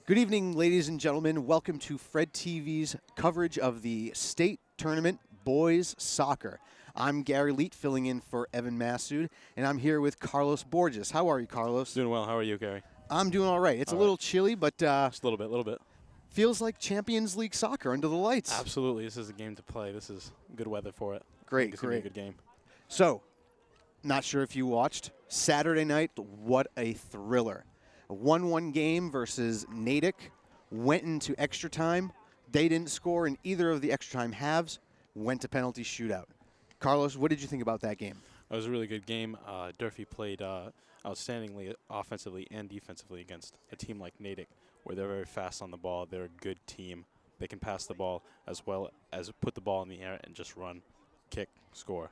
Good evening, ladies and gentlemen. Welcome to Fred TV's coverage of the state tournament boys soccer. I'm Gary Leet, filling in for Evan Massoud, and I'm here with Carlos Borges. How are you, Carlos? Doing well. How are you, Gary? I'm doing all right. It's a little chilly, but Just a little bit. feels like Champions League soccer under the lights. Absolutely. This is a game to play. This is good weather for it. Great, It's gonna be a good game. So, not sure if you watched Saturday night. What a thriller! A 1-1 game versus Natick. Went into extra time. They didn't score in either of the extra time halves. Went to penalty shootout. Carlos, what did you think about that game? It was a really good game. Durfee played outstandingly offensively and defensively against a team like Natick, where they're very fast on the ball. They're a good team. They can pass the ball as well as put the ball in the air and just run, kick, score.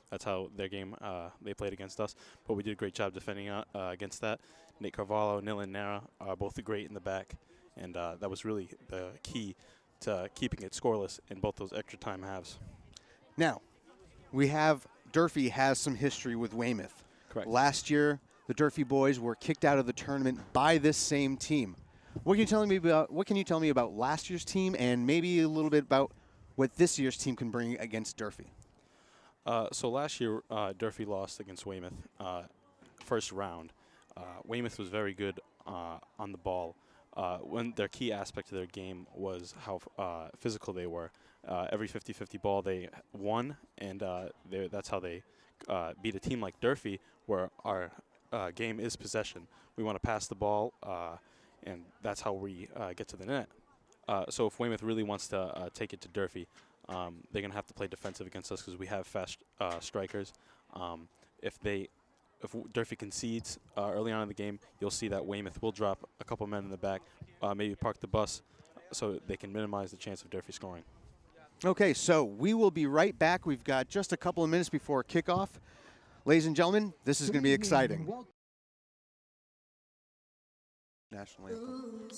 That's how their game they played against us. But we did a great job defending against that. Nate Carvalho, Nil and Nara are both great in the back. And that was really the key to keeping it scoreless in both those extra time halves. Now, Durfee has some history with Weymouth. Correct. Last year, the Durfee boys were kicked out of the tournament by this same team. What can you tell me about last year's team, and maybe a little bit about what this year's team can bring against Durfee? So last year, Durfee lost against Weymouth first round. Weymouth was very good on the ball. When their key aspect of their game was how physical they were. Every 50-50 ball they won, and that's how they beat a team like Durfee, where our game is possession. We want to pass the ball, and that's how we get to the net. So if Weymouth really wants to take it to Durfee, they're going to have to play defensive against us because we have fast strikers. If Durfee concedes early on in the game, you'll see that Weymouth will drop a couple men in the back, maybe park the bus so they can minimize the chance of Durfee scoring. Okay, so we will be right back. We've got just a couple of minutes before kickoff. Ladies and gentlemen, this is going to be exciting. National anthem.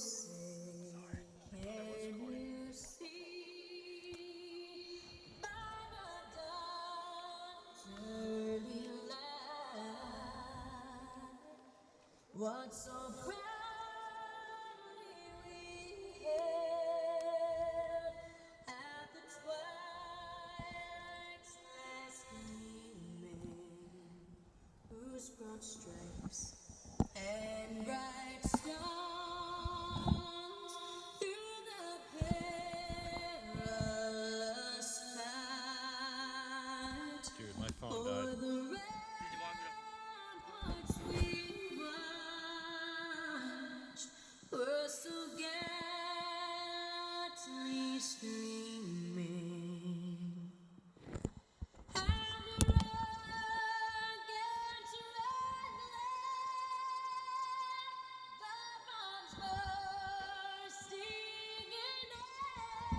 What so proudly we hailed at the twilight's last gleaming, whose broad stripes and bright stars through the perilous fight. Dude, my phone O'er died. the ramparts we were so gallantly streaming, and the rugged the bombs bursting in air,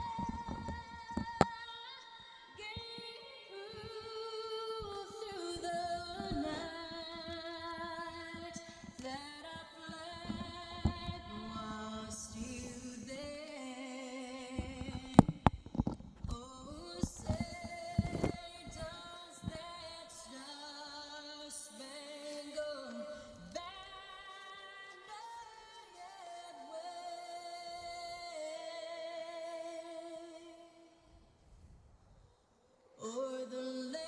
gave proof through the night that our flag was still there. Oh, say does that star-spangled banner yet wave o'er the land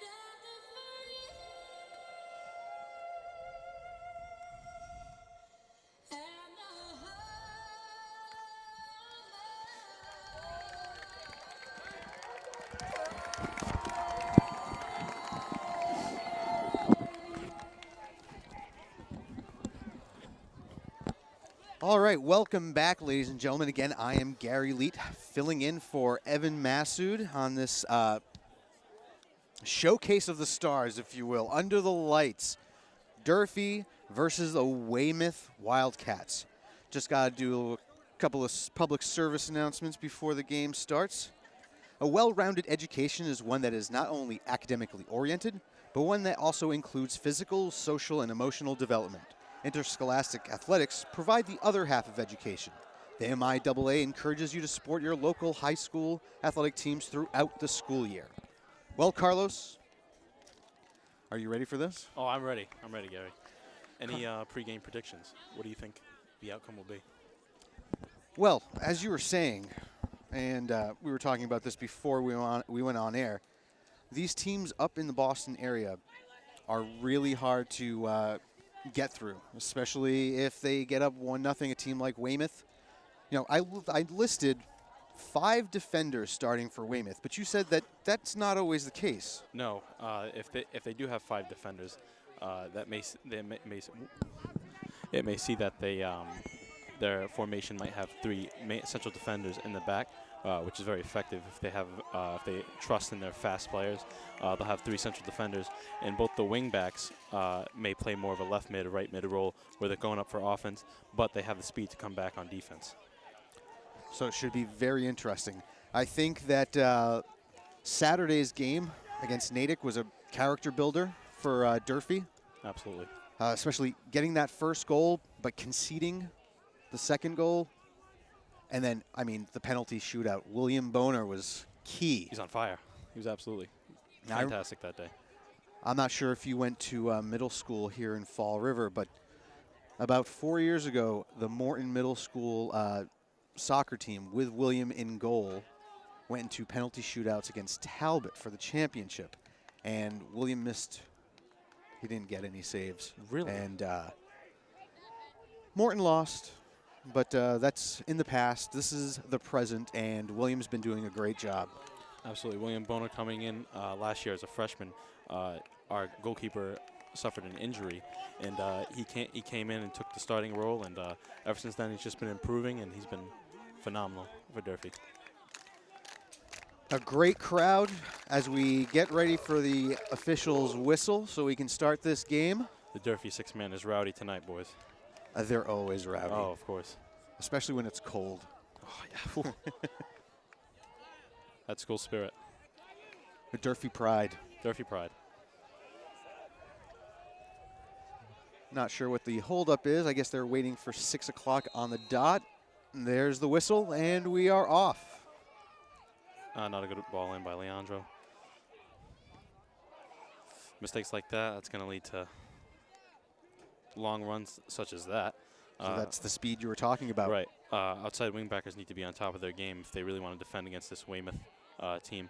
of the free and the All right, welcome back, ladies and gentlemen. Again, I am Gary Leet, filling in for Evan Massoud on this showcase of the stars, if you will, under the lights. Durfee versus the Weymouth Wildcats. Just got to do a couple of public service announcements before the game starts. A well-rounded education is one that is not only academically oriented, but one that also includes physical, social, and emotional development. Interscholastic athletics provide the other half of education. The MIAA encourages you to support your local high school athletic teams throughout the school year. Well, Carlos, are you ready for this? Oh, I'm ready. I'm ready, Gary. Any pregame predictions? What do you think? the outcome will be. Well, as you were saying, and we were talking about this before we went on air, these teams up in the Boston area are really hard to get through, especially if they get up 1-0. A team like Weymouth. You know, I listed 5 defenders starting for Weymouth, but you said that that's not always the case. No, if they do have 5 defenders, that it may see that their formation might have 3 central defenders in the back, which is very effective if they trust in their fast players. They'll have 3 central defenders, and both the wing backs may play more of a left mid, right mid role where they're going up for offense, but they have the speed to come back on defense. So it should be very interesting. I think that Saturday's game against Natick was a character builder for Durfee. Absolutely. Especially getting that first goal, but conceding the second goal. And then, I mean, the penalty shootout. William Boner was key. He's on fire. He was absolutely fantastic that day. I'm not sure if you went to middle school here in Fall River, but about 4 years ago, the Morton Middle School soccer team with William in goal went into penalty shootouts against Talbot for the championship. And William missed. He didn't get any saves. Really? And Morton lost, but that's in the past. This is the present, and William's been doing a great job. Absolutely. William Boner coming in last year as a freshman. Our goalkeeper suffered an injury, and he came in and took the starting role, and ever since then he's just been improving, and he's been phenomenal for Durfee. A great crowd as we get ready for the official's whistle so we can start this game. The Durfee 6-man is rowdy tonight, boys. They're always rowdy. Oh, of course. Especially when it's cold. Oh, yeah. That's school spirit. The Durfee pride. Durfee pride. Not sure what the holdup is. I guess they're waiting for 6 o'clock on the dot. And there's the whistle, and we are off. Not a good ball in by Leandro. Mistakes like that, that's going to lead to long runs such as that. So that's the speed you were talking about. Right. Outside wingbackers need to be on top of their game if they really want to defend against this Weymouth team.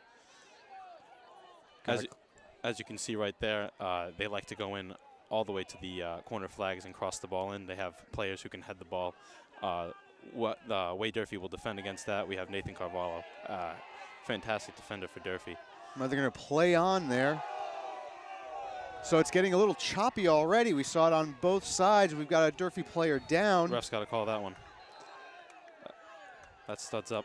As you can see right there, they like to go in all the way to the corner flags and cross the ball in. They have players who can head the ball. Way Durfee will defend against that. We have Nathan Carvalho, fantastic defender for Durfee. Now they're going to play on there. So it's getting a little choppy already. We saw it on both sides. We've got a Durfee player down. Ref's got to call that one. That studs up.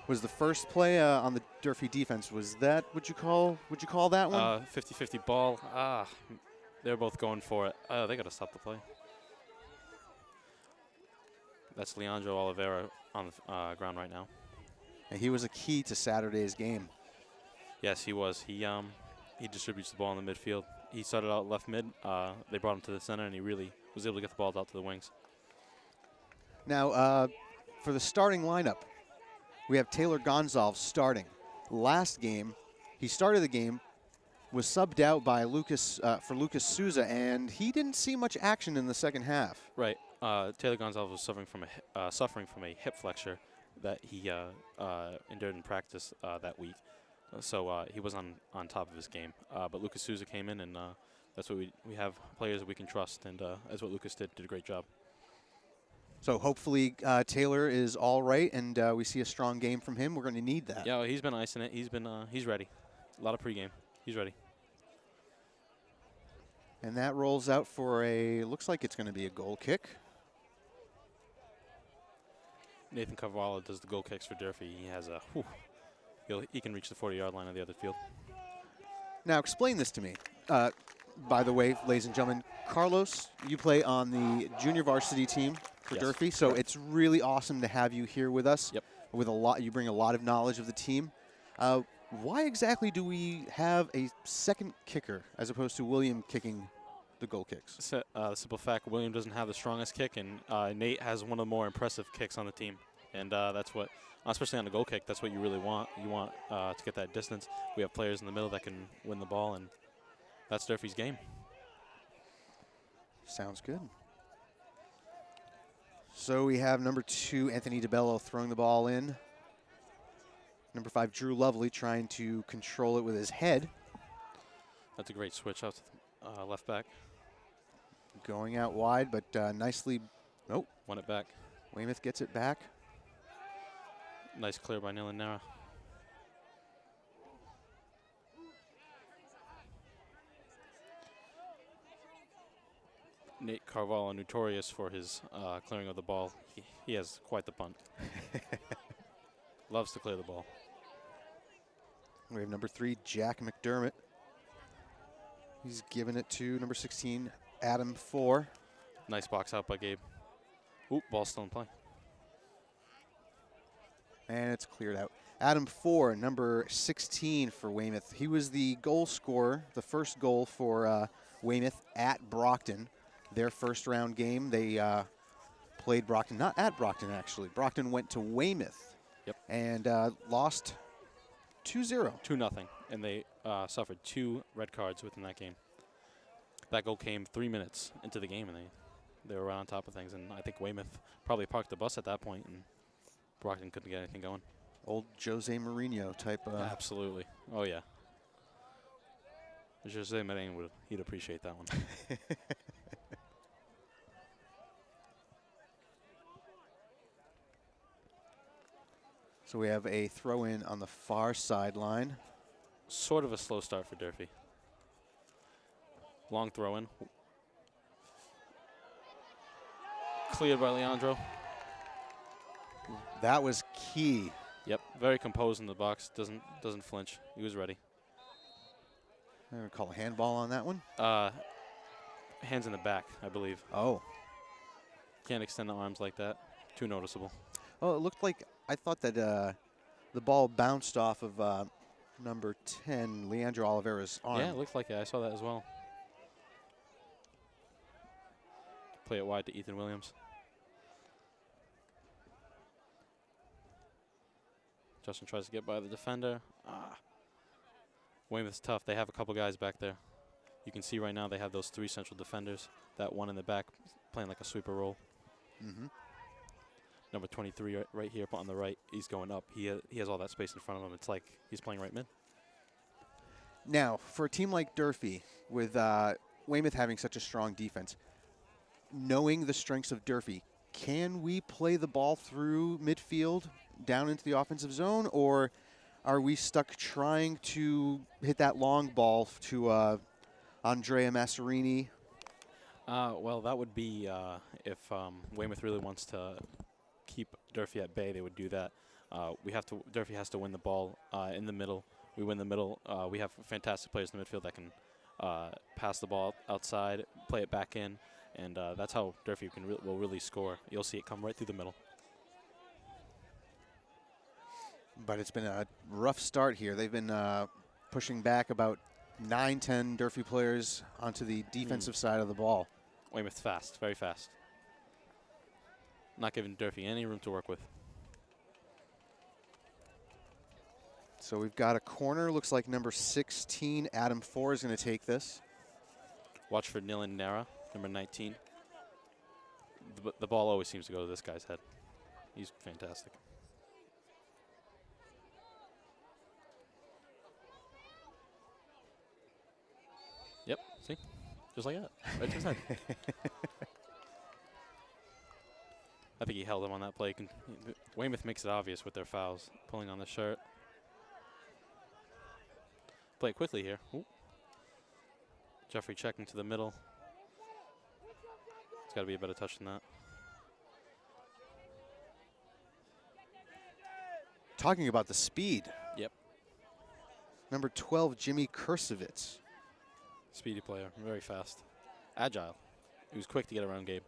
Was the first play on the Durfee defense, was that would you call that one? 50-50 ball. They're both going for it. They got to stop the play. That's Leandro Oliveira on the ground right now. And he was a key to Saturday's game. Yes, he was. He distributes the ball in the midfield. He started out left mid. They brought him to the center, and he really was able to get the ball out to the wings. Now, for the starting lineup, we have Taylor Gonzalez starting. Last game, he started the game, was subbed out by Lucas Souza, and he didn't see much action in the second half. Right. Taylor Gonzalez was suffering from a hip flexure that he endured in practice that week. So he was on top of his game. But Lucas Souza came in, and that's what we have players that we can trust, and that's what Lucas did a great job. So hopefully Taylor is all right, and we see a strong game from him. We're going to need that. Yeah, he's been icing it. He's ready. A lot of pregame. He's ready. And that rolls out for looks like it's going to be a goal kick. Nathan Carvalho does the goal kicks for Durfee. He has he can reach the 40-yard line of the other field. Now explain this to me. By the way, ladies and gentlemen, Carlos, you play on the junior varsity team for Yes, Durfee, so correct. it's really awesome to have you here with us. Yep. You bring a lot of knowledge of the team. Why exactly do we have a second kicker as opposed to William kicking the goal kicks? The simple fact, William doesn't have the strongest kick, and Nate has one of the more impressive kicks on the team. And that's what, especially on the goal kick, that's what you really want. You want to get that distance. We have players in the middle that can win the ball, and that's Durfee's game. Sounds good. So we have number 2, Anthony DeBello, throwing the ball in. Number 5, Drew Lovely, trying to control it with his head. That's a great switch out to the, left back. Going out wide, but nicely. Oh, Won it back. Weymouth gets it back. Nice clear by Nilan Nara. Nate Carvalho, notorious for his clearing of the ball. He has quite the punt. Loves to clear the ball. We have number 3, Jack McDermott. He's giving it to number 16, Adam 4. Nice box out by Gabe. Oop, ball still in play. And it's cleared out. Adam 4, number 16 for Weymouth. He was the goal scorer, the first goal for Weymouth at Brockton. Their first round game, they played Brockton, not at Brockton actually. Brockton went to Weymouth. Yep. And lost 2-0. 2-0, and they suffered 2 red cards within that game. That goal came 3 minutes into the game, and they were right on top of things. And I think Weymouth probably parked the bus at that point, and Brockton couldn't get anything going. Old Jose Mourinho type. Absolutely. Oh, yeah. Jose Mourinho, he'd appreciate that one. So we have a throw in on the far sideline. Sort of a slow start for Durfee. Long throw in. Cleared by Leandro. That was key. Yep, very composed in the box. Doesn't flinch. He was ready. I'm going to call a handball on that one. Hands in the back, I believe. Oh. Can't extend the arms like that. Too noticeable. Oh, it looked like, I thought that the ball bounced off of number 10, Leandro Oliveira's arm. Yeah, it looked like it. I saw that as well. Play it wide to Ethan Williams. Justin tries to get by the defender. Weymouth's tough. They have a couple guys back there. You can see right now they have those 3 central defenders. That one in the back playing like a sweeper role. Mm-hmm. Number 23 right here on the right. He's going up. He has all that space in front of him. It's like he's playing right mid. Now, for a team like Durfee, with Weymouth having such a strong defense, knowing the strengths of Durfee, can we play the ball through midfield down into the offensive zone, or are we stuck trying to hit that long ball to Andrea Masserini? Well, that would be if Weymouth really wants to keep Durfee at bay, they would do that. Durfee has to win the ball in the middle. We win the middle. We have fantastic players in the midfield that can pass the ball outside, play it back in, and that's how Durfee will really score. You'll see it come right through the middle. But it's been a rough start here. They've been pushing back about 9-10 Durfee players onto the defensive side of the ball. Weymouth fast, very fast. Not giving Durfee any room to work with. So we've got a corner. Looks like number 16, Adam 4, is going to take this. Watch for Nilan Nara, number 19. The ball always seems to go to this guy's head. He's fantastic. Yep, see? Just like that. Right to his head. I think he held him on that play. Weymouth makes it obvious with their fouls. Pulling on the shirt. Play it quickly here. Ooh. Jeffrey checking to the middle. It's got to be a better touch than that. Talking about the speed. Yep. Number 12, Jimmy Kursevitz. Speedy player, very fast. Agile. He was quick to get around Gabe.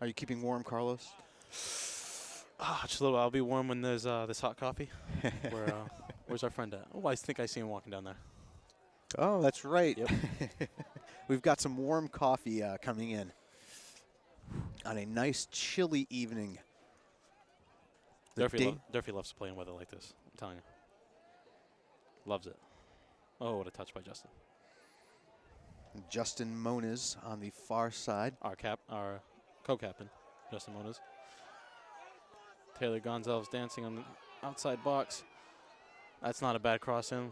Are you keeping warm, Carlos? Just a little. I'll be warm when there's this hot coffee. Where's our friend at? Oh, I think I see him walking down there. Oh, that's right. Yep. We've got some warm coffee coming in on a nice chilly evening. Durfee loves to play in weather like this. I'm telling you. Loves it. Oh, what a touch by Justin. Justin Moniz on the far side. Our co-captain, Justin Moniz. Taylor Gonzalez dancing on the outside box. That's not a bad cross in.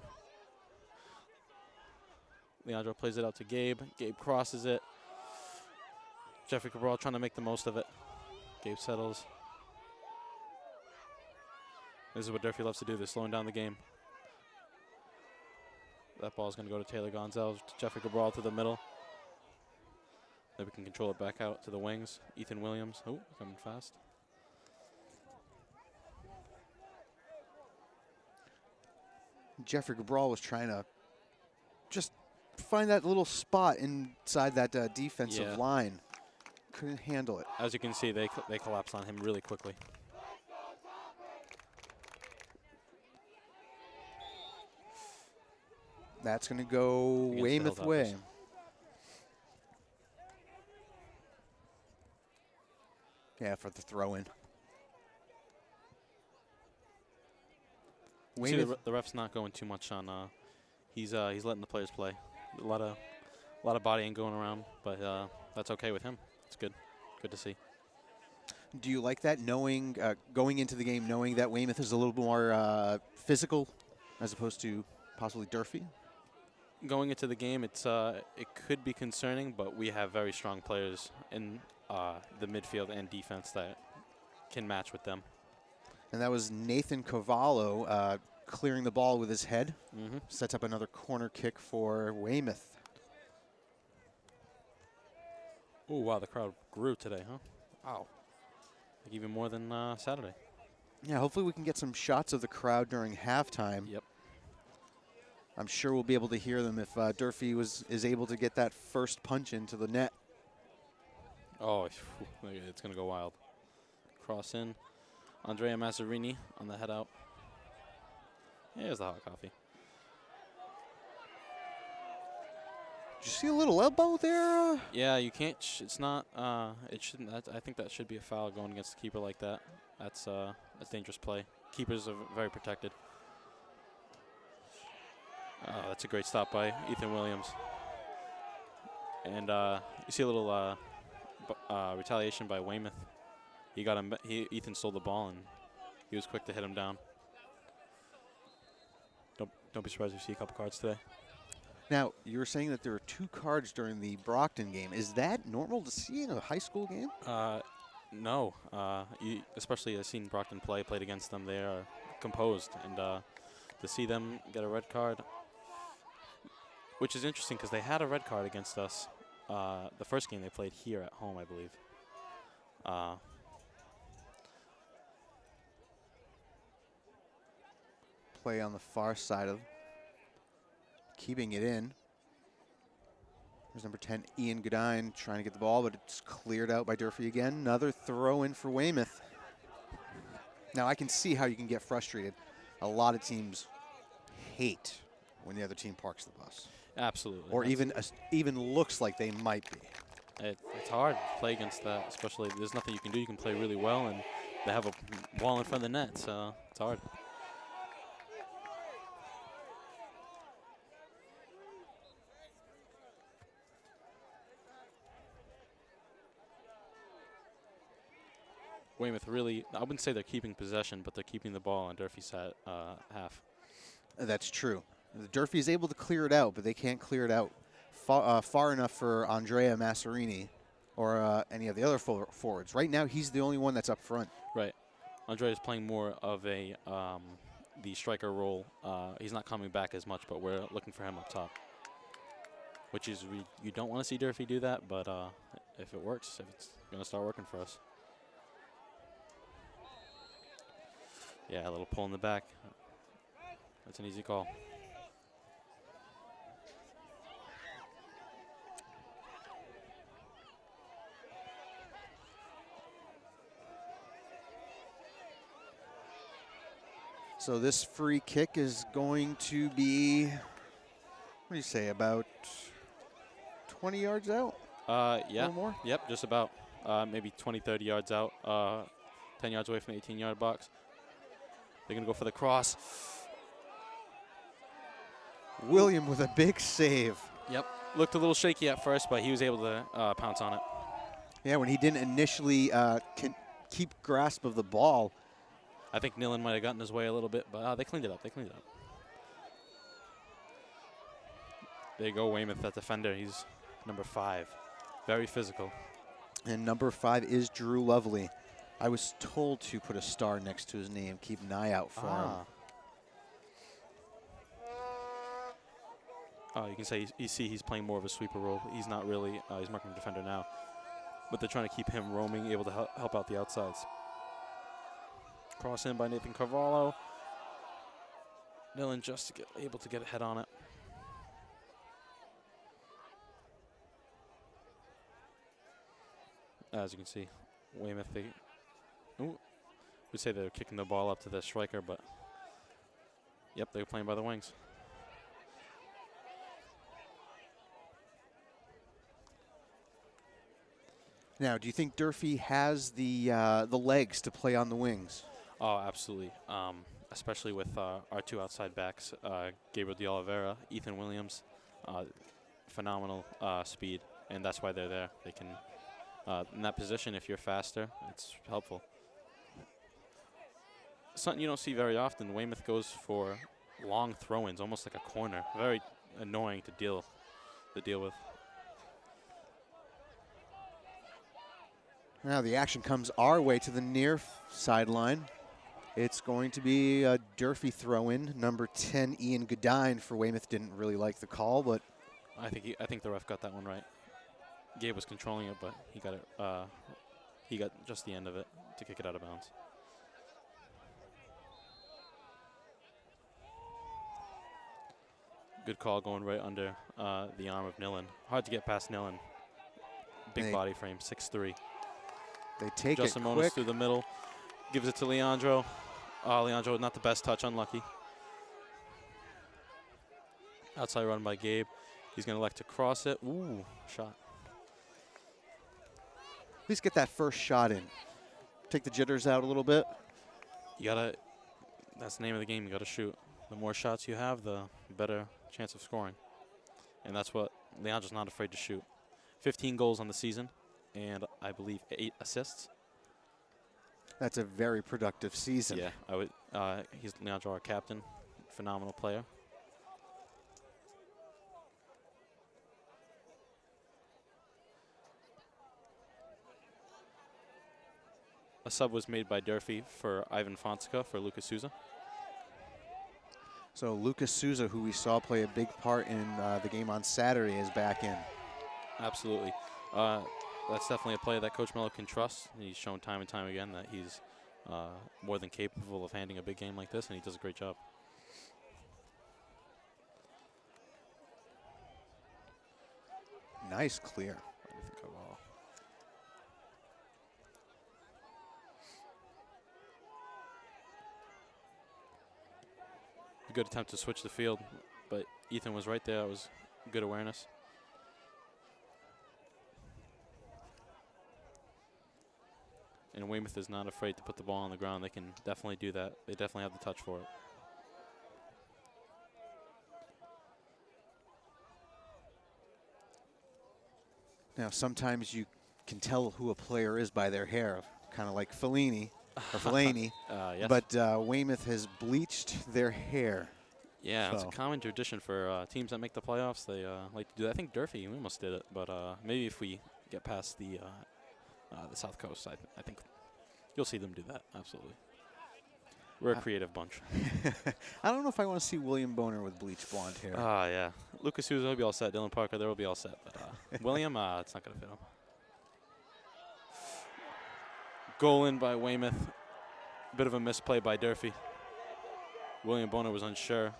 Leandro plays it out to Gabe. Gabe crosses it. Jeffrey Cabral trying to make the most of it. Gabe settles. This is what Durfee loves to do. They're slowing down the game. That ball is going to go to Taylor Gonzalez, to Jeffrey Cabral to the middle. Then we can control it back out to the wings. Ethan Williams. Oh, coming fast. Jeffrey Cabral was trying to just find that little spot inside that defensive line. Couldn't handle it. As you can see, they collapsed on him really quickly. That's going to go Against the Weymouth way. Hilltoppers. Yeah, for the throw-in. See, Weymouth, the ref's not going too much on. He's letting the players play. A lot of bodying going around, but that's okay with him. It's good. Good to see. do you like that, knowing going into the game, knowing that Weymouth is a little more physical as opposed to possibly Durfee? Going into the game, it could be concerning, but we have very strong players in the midfield and defense that can match with them. And that was Nathan Cavallo clearing the ball with his head. Mm-hmm. Sets up another corner kick for Weymouth. Oh, wow, the crowd grew today, huh? Wow. Like even more than Saturday. Yeah, hopefully we can get some shots of the crowd during halftime. Yep. I'm sure we'll be able to hear them if Durfee is able to get that first punch into the net. Oh, it's going to go wild. Cross in. Andrea Mazzarini on the head out. Here's the hot coffee. Did you see a little elbow there? Yeah, you can't. It's not. It shouldn't. I think that should be a foul going against the keeper like that. That's dangerous play. Keepers are very protected. That's a great stop by Ethan Williams. And you see a little retaliation by Weymouth. He got him. Ethan stole the ball and he was quick to hit him down. Don't be surprised if you see a couple cards today. Now, you were saying that there were 2 cards during the Brockton game. Is that normal to see in a high school game? No. Especially I've seen Brockton played against them. They are composed, and to see them get a red card, which is interesting because they had a red card against us the first game they played here at home, I believe. Play on the far side of keeping it in. There's number 10, Ian Godine, trying to get the ball, but it's cleared out by Durfee again. Another throw in for Weymouth. Now, I can see how you can get frustrated. A lot of teams hate when the other team parks the bus. Absolutely. Or even looks like they might be. It's hard to play against that, especially there's nothing you can do. You can play really well, and they have a wall in front of the net, so it's hard. Weymouth really, I wouldn't say they're keeping possession, but they're keeping the ball on Durfee's half. That's true. Durfee is able to clear it out, but they can't clear it out far enough for Andrea Massarini or any of the other forwards. Right now, he's the only one that's up front. Right. Andre is playing more of the striker role. He's not coming back as much, but we're looking for him up top. Which is, you don't want to see Durfee do that, but if it works, if it's going to start working for us. Yeah, a little pull in the back. That's an easy call. So this free kick is going to be, what do you say, about 20 yards out? Yeah. A little more? Yep, just about. Maybe 20, 30 yards out. 10 yards away from the 18-yard box. They're going to go for the cross. William with a big save. Yep. Looked a little shaky at first, but he was able to pounce on it. Yeah, when he didn't initially keep grasp of the ball. I think Nillen might have gotten his way a little bit, but they cleaned it up. They cleaned it up. There you go, Weymouth, that defender. He's number 5. Very physical. And number 5 is Drew Lovely. I was told to put a star next to his name. Keep an eye out for him. You can say you see he's playing more of a sweeper role. He's not really. He's marking defender now. But they're trying to keep him roaming, able to help out the outsides. Cross in by Nathan Carvalho. Nillen just able to get a head on it. As you can see, Weymouth, we say they're kicking the ball up to the striker, but yep, they're playing by the wings. Now, do you think Durfee has the legs to play on the wings? Oh, absolutely. Especially with our 2 outside backs, Gabriel De Oliveira, Ethan Williams, phenomenal speed, and that's why they're there. They can, in that position, if you're faster, it's helpful. Something you don't see very often, Weymouth goes for long throw-ins, almost like a corner. Very annoying to deal with. Now the action comes our way to the near sideline. It's going to be a Durfee throw-in. Number 10, Ian Godine for Weymouth didn't really like the call, but I think the ref got that one right. Gabe was controlling it, but he got it. He got just the end of it to kick it out of bounds. Good call going right under the arm of Nillen. Hard to get past Nillen. Big body frame, 6'3". They take Justin it Monas quick. through the middle. Gives it to Leandro. Leandro, not the best touch, unlucky. Outside run by Gabe. He's going to elect to cross it. Ooh, shot. At least get that first shot in. Take the jitters out a little bit. That's the name of the game. You got to shoot. The more shots you have, the better chance of scoring. And that's what Leandro's not afraid to shoot. 15 goals on the season, and I believe 8 assists. That's a very productive season. Yeah, he's Leandro, our captain. Phenomenal player. A sub was made by Durfee for Ivan Fonseca for Lucas Souza. So Lucas Souza, who we saw play a big part in the game on Saturday, is back in. Absolutely. That's definitely a player that Coach Mello can trust. He's shown time and time again that he's more than capable of handling a big game like this, and he does a great job. Nice clear. A good attempt to switch the field, but Ethan was right there. It was good awareness. And Weymouth is not afraid to put the ball on the ground. They can definitely do that. They definitely have the touch for it. Now, sometimes you can tell who a player is by their hair, kind of like Fellaini. Yes. But Weymouth has bleached their hair. Yeah, it's a So. common tradition for teams that make the playoffs. They like to do that. I think Durfee, we almost did it, but maybe if we get past the South Coast, I think you'll see them do that. Absolutely. We're a creative bunch. I don't know if I want to see William Boner with bleached blonde hair. Yeah. Lucas Souza will be all set. Dylan Parker, they will be all set. But William, it's not going to fit him. Goal in by Weymouth. Bit of a misplay by Durfee. William Boner was unsure.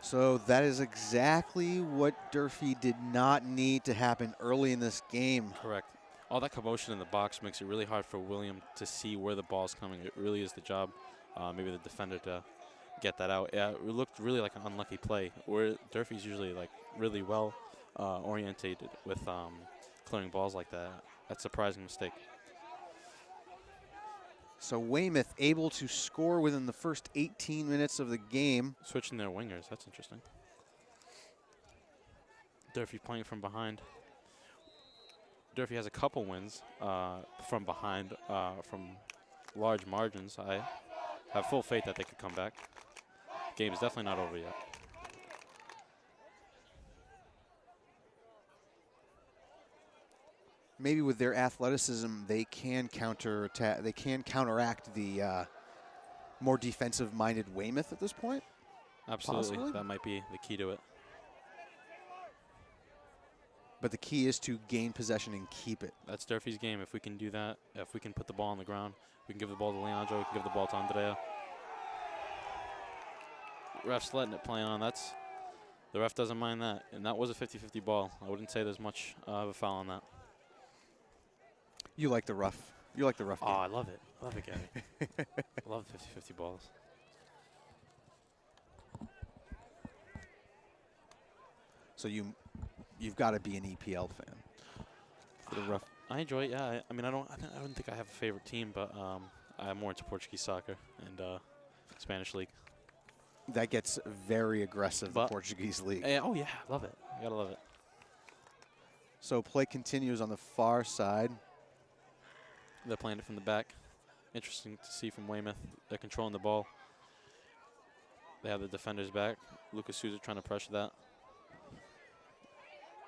So that is exactly what Durfee did not need to happen early in this game. Correct. All that commotion in the box makes it really hard for William to see where the ball's coming. It really is the job, maybe the defender, to get that out. Yeah, it looked really like an unlucky play, where Durfee's usually like really well orientated with clearing balls like that. That's a surprising mistake. So Weymouth able to score within the first 18 minutes of the game. Switching their wingers. That's interesting. Durfee playing from behind. Durfee has a couple wins from behind from large margins. I have full faith that they could come back. Game is definitely not over yet. Maybe with their athleticism, they can counterattack. They can counteract the more defensive-minded Weymouth at this point. Absolutely. Possibly. That might be the key to it. But the key is to gain possession and keep it. That's Durfee's game. If we can do that, if we can put the ball on the ground, we can give the ball to Leandro, we can give the ball to Andrea. Ref's letting it play on. The ref doesn't mind that. And that was a 50-50 ball. I wouldn't say there's much of a foul on that. You like the rough. You like the rough Oh, game. I love it. I love it, Gabby. I love 50-50 balls. So you've got to be an EPL fan for the rough. I enjoy it, yeah. I mean, I don't think I have a favorite team, but I'm more into Portuguese soccer and Spanish league. That gets very aggressive, the But- Portuguese league. Oh, yeah. Love it. You gotta love it. So play continues on the far side. They're playing it from the back. Interesting to see from Weymouth. They're controlling the ball. They have the defenders back. Lucas Souza trying to pressure that.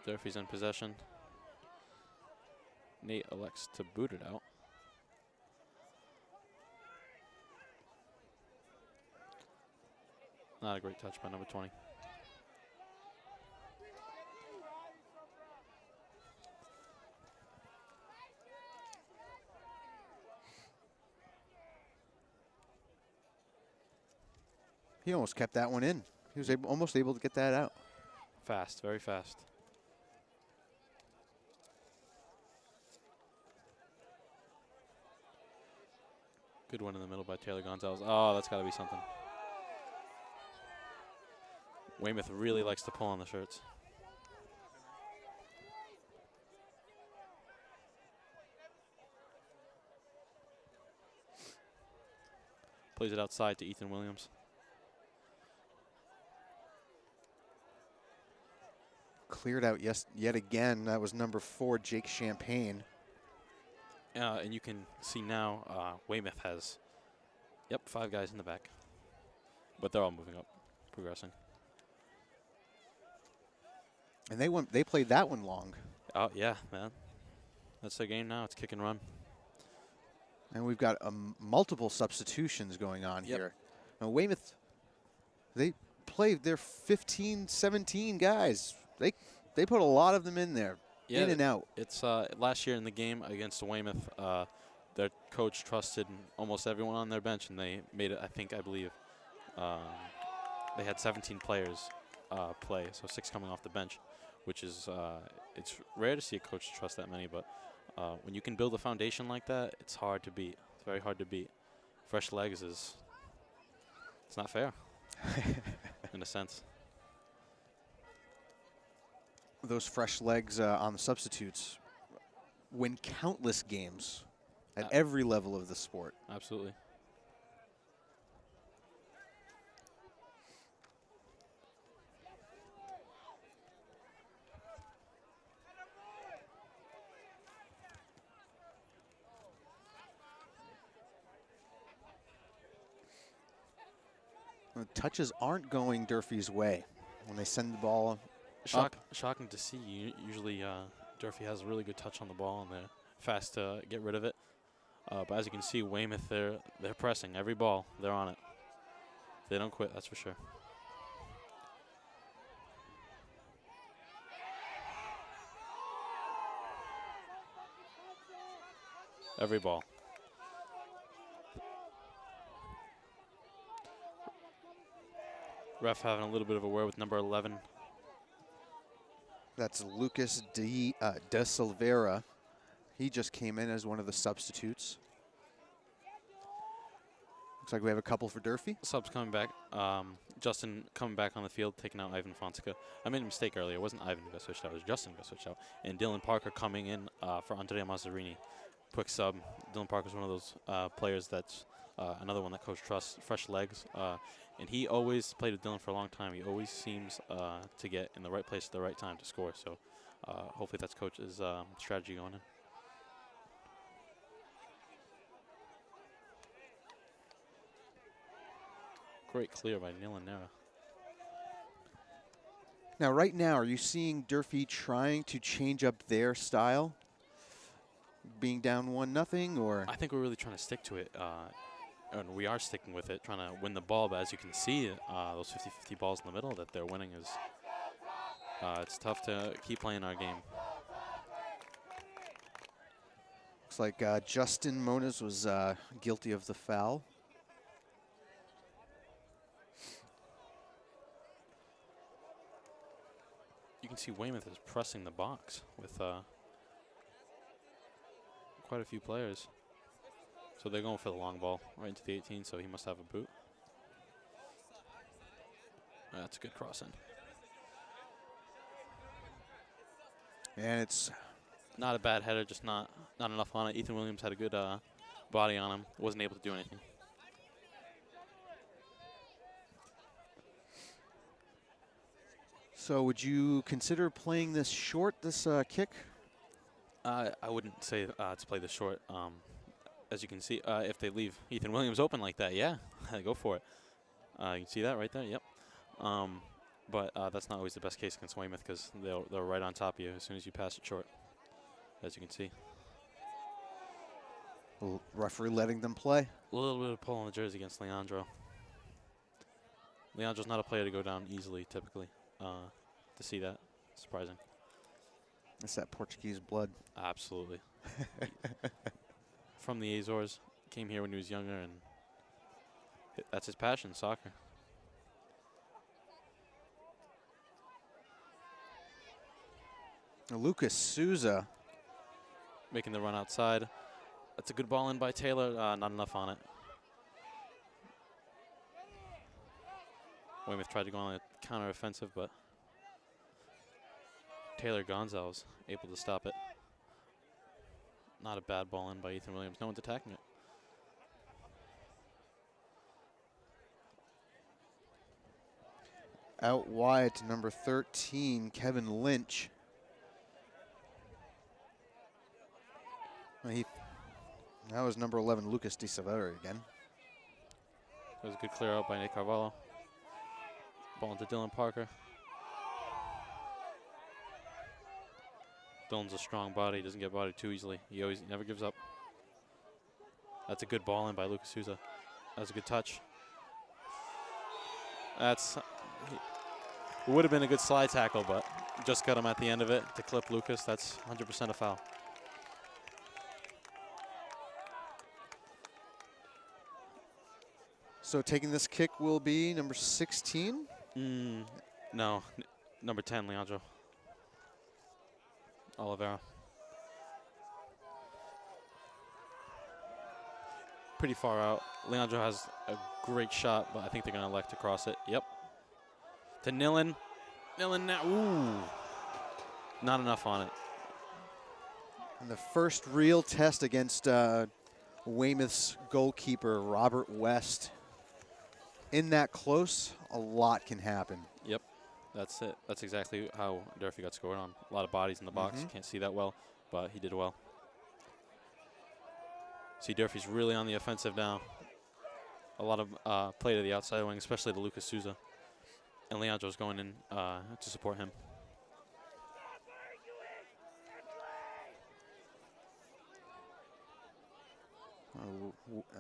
Durfee's in possession. Nate elects to boot it out. Not a great touch by number 20. He almost kept that one in. He was almost able to get that out. Fast, very fast. Good one in the middle by Taylor Gonzalez. Oh, that's got to be something. Weymouth really likes to pull on the shirts. Plays it outside to Ethan Williams. Cleared out yet again. That was number 4, Jake Champagne. And you can see now Weymouth has, 5 guys in the back. But they're all moving up, progressing. And they played that one long. Oh, yeah, man. That's their game now. It's kick and run. And we've got multiple substitutions going on Yep. here. Now Weymouth, they played their 15, 17 guys. They put a lot of them in there, in and out. It's last year in the game against Weymouth, their coach trusted almost everyone on their bench, and they made it, I believe, they had 17 players play, so 6 coming off the bench, which is, it's rare to see a coach trust that many, but when you can build a foundation like that, it's hard to beat. It's very hard to beat. Fresh legs it's not fair, in a sense. Those fresh legs on the substitutes win countless games at every level of the sport. Absolutely. The touches aren't going Durfee's way when they send the ball up. Shocking to see. Usually Durfee has a really good touch on the ball, and they're fast to get rid of it. But as you can see, Weymouth, they're pressing every ball. They're on it. They don't quit, that's for sure. Every ball. Ref having a little bit of a word with number 11. That's Lucas de Silveira. He just came in as one of the substitutes. Looks like we have a couple for Durfee. Subs coming back. Justin coming back on the field, taking out Ivan Fonseca. I made a mistake earlier. It wasn't Ivan who got switched out. It was Justin who got switched out. And Dylan Parker coming in for Andrea Mazzarini. quick sub. Dylan Parker's one of those players that's another one that coach trusts, fresh legs. And he always played with Dylan for a long time. He always seems to get in the right place at the right time to score. So hopefully that's coach's strategy going in. Great clear by Neil and Nera. Now, right now, are you seeing Durfee trying to change up their style? Being down 1-0, or? I think we're really trying to stick to it. And we are sticking with it, trying to win the ball. But as you can see, those 50-50 balls in the middle that they're winning is it's tough to keep playing our game. Looks like Justin Moniz was guilty of the foul. You can see Weymouth is pressing the box with quite a few players. So they're going for the long ball right into the 18, so he must have a boot. That's a good cross in. And it's Not a bad header, just not enough on it. Ethan Williams had a good body on him. Wasn't able to do anything. so. Would you consider playing this short, this kick? I wouldn't say to play this short. As you can see, if they leave Ethan Williams open like that, yeah, go for it. You can see that right there, yep. But that's not always the best case against Weymouth because they're right on top of you as soon as you pass it short, as you can see. Referee letting them play. A little bit of pull on the jersey against Leandro. Leandro's not a player to go down easily, typically. To see that, surprising. It's that Portuguese blood. Absolutely. From the Azores, came here when he was younger, and that's his passion, soccer. Lucas Souza. Making the run outside. That's a good ball in by Taylor. Not enough on it. Weymouth tried to go on a counter-offensive, but Taylor Gonzalez able to stop it. Not a bad ball in by Ethan Williams. No one's attacking it. Out wide to number 13, Kevin Lynch. That was number 11, Lucas De Silveira again. That was a good clear out by Nate Carvalho. Ball into Dylan Parker. Dylan's a strong body, doesn't get bodied too easily. He never gives up. That's a good ball in by Lucas Souza. That was a good touch. It would have been a good slide tackle, but just got him at the end of it to clip Lucas. That's 100% a foul. So taking this kick will be number 16? No, number 10, Leandro Oliveira. Pretty far out. Leandro has a great shot, but I think they're going to elect to cross it. Yep. To Nillen. Nillen now. Ooh. Not enough on it. And the first real test against Weymouth's goalkeeper, Robert West. In that close, a lot can happen. Yep. That's it. That's exactly how Durfee got scored on. A lot of bodies in the box. Can't see that well, but he did well. See, Durfee's really on the offensive now. A lot of play to the outside wing, especially to Lucas Souza. And Leandro's going in to support him.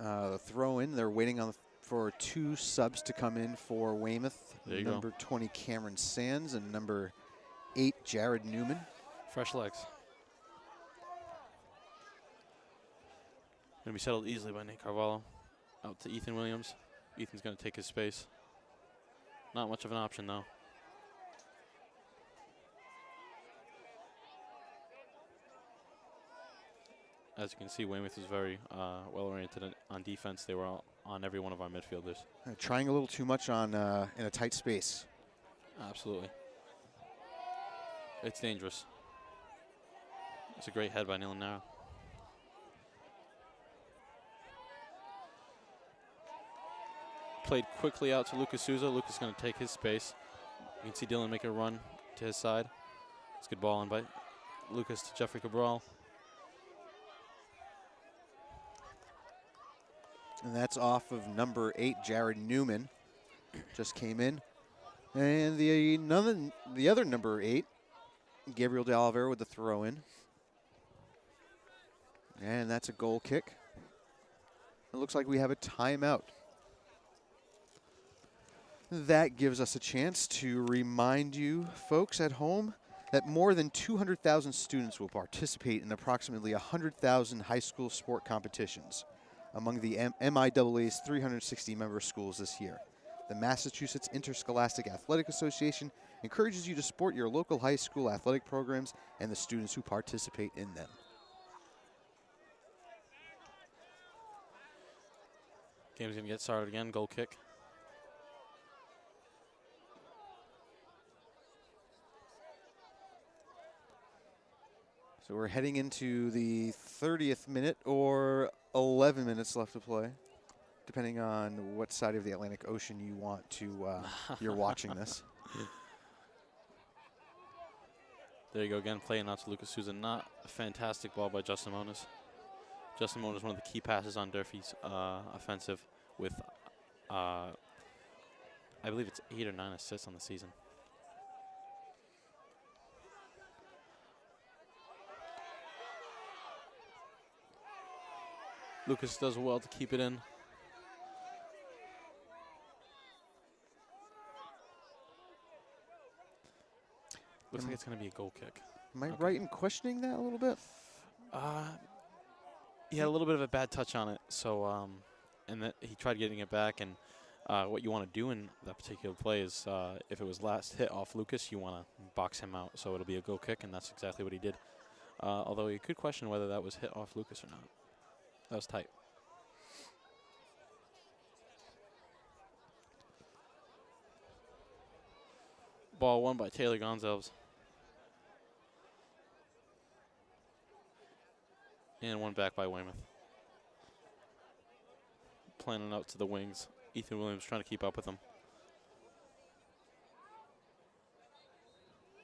The throw in, they're waiting for two subs to come in for Weymouth. There you number 20, Cameron Sands, and number 8, Jared Newman. Fresh legs. Going to be settled easily by Nate Carvalho. Out to Ethan Williams. Ethan's going to take his space. Not much of an option, though. As you can see, Weymouth is very well-oriented on defense. They were all on every one of our midfielders. Trying a little too much on in a tight space. Absolutely. It's dangerous. It's a great head by Neil Nara. played quickly out to Lucas Souza. Lucas going to take his space. You can see Dylan make a run to his side. It's a good ball in by Lucas to Jeffrey Cabral. And that's off of number 8, Jared Newman. Just came in. And the other number 8, Gabriel De Oliveira with the throw in. And that's a goal kick. It looks like we have a timeout. That gives us a chance to remind you folks at home that more than 200,000 students will participate in approximately 100,000 high school sport competitions among the MIAA's 360 member schools this year. The Massachusetts Interscholastic Athletic Association encourages you to support your local high school athletic programs and the students who participate in them. Game's going to get started again. Goal kick. So we're heading into the 30th minute or 11 minutes left to play, depending on what side of the Atlantic Ocean you want to, you're watching this. There you go again, playing out to Lucas Souza. Not a fantastic ball by Justin Moniz. Justin Moniz, one of the key passes on Durfee's offensive with, I believe it's 8 or 9 assists on the season. Lucas does well to keep it in. Looks like it's going to be a goal kick. Am I right in questioning that a little bit? He had a little bit of a bad touch on it, so and that he tried getting it back. And what you want to do in that particular play is, if it was last hit off Lucas, you want to box him out, so it'll be a goal kick, and that's exactly what he did. Although you could question whether that was hit off Lucas or not. That was tight. Ball won by Taylor Gonzalez. And one back by Weymouth. Planning out to the wings. Ethan Williams trying to keep up with him.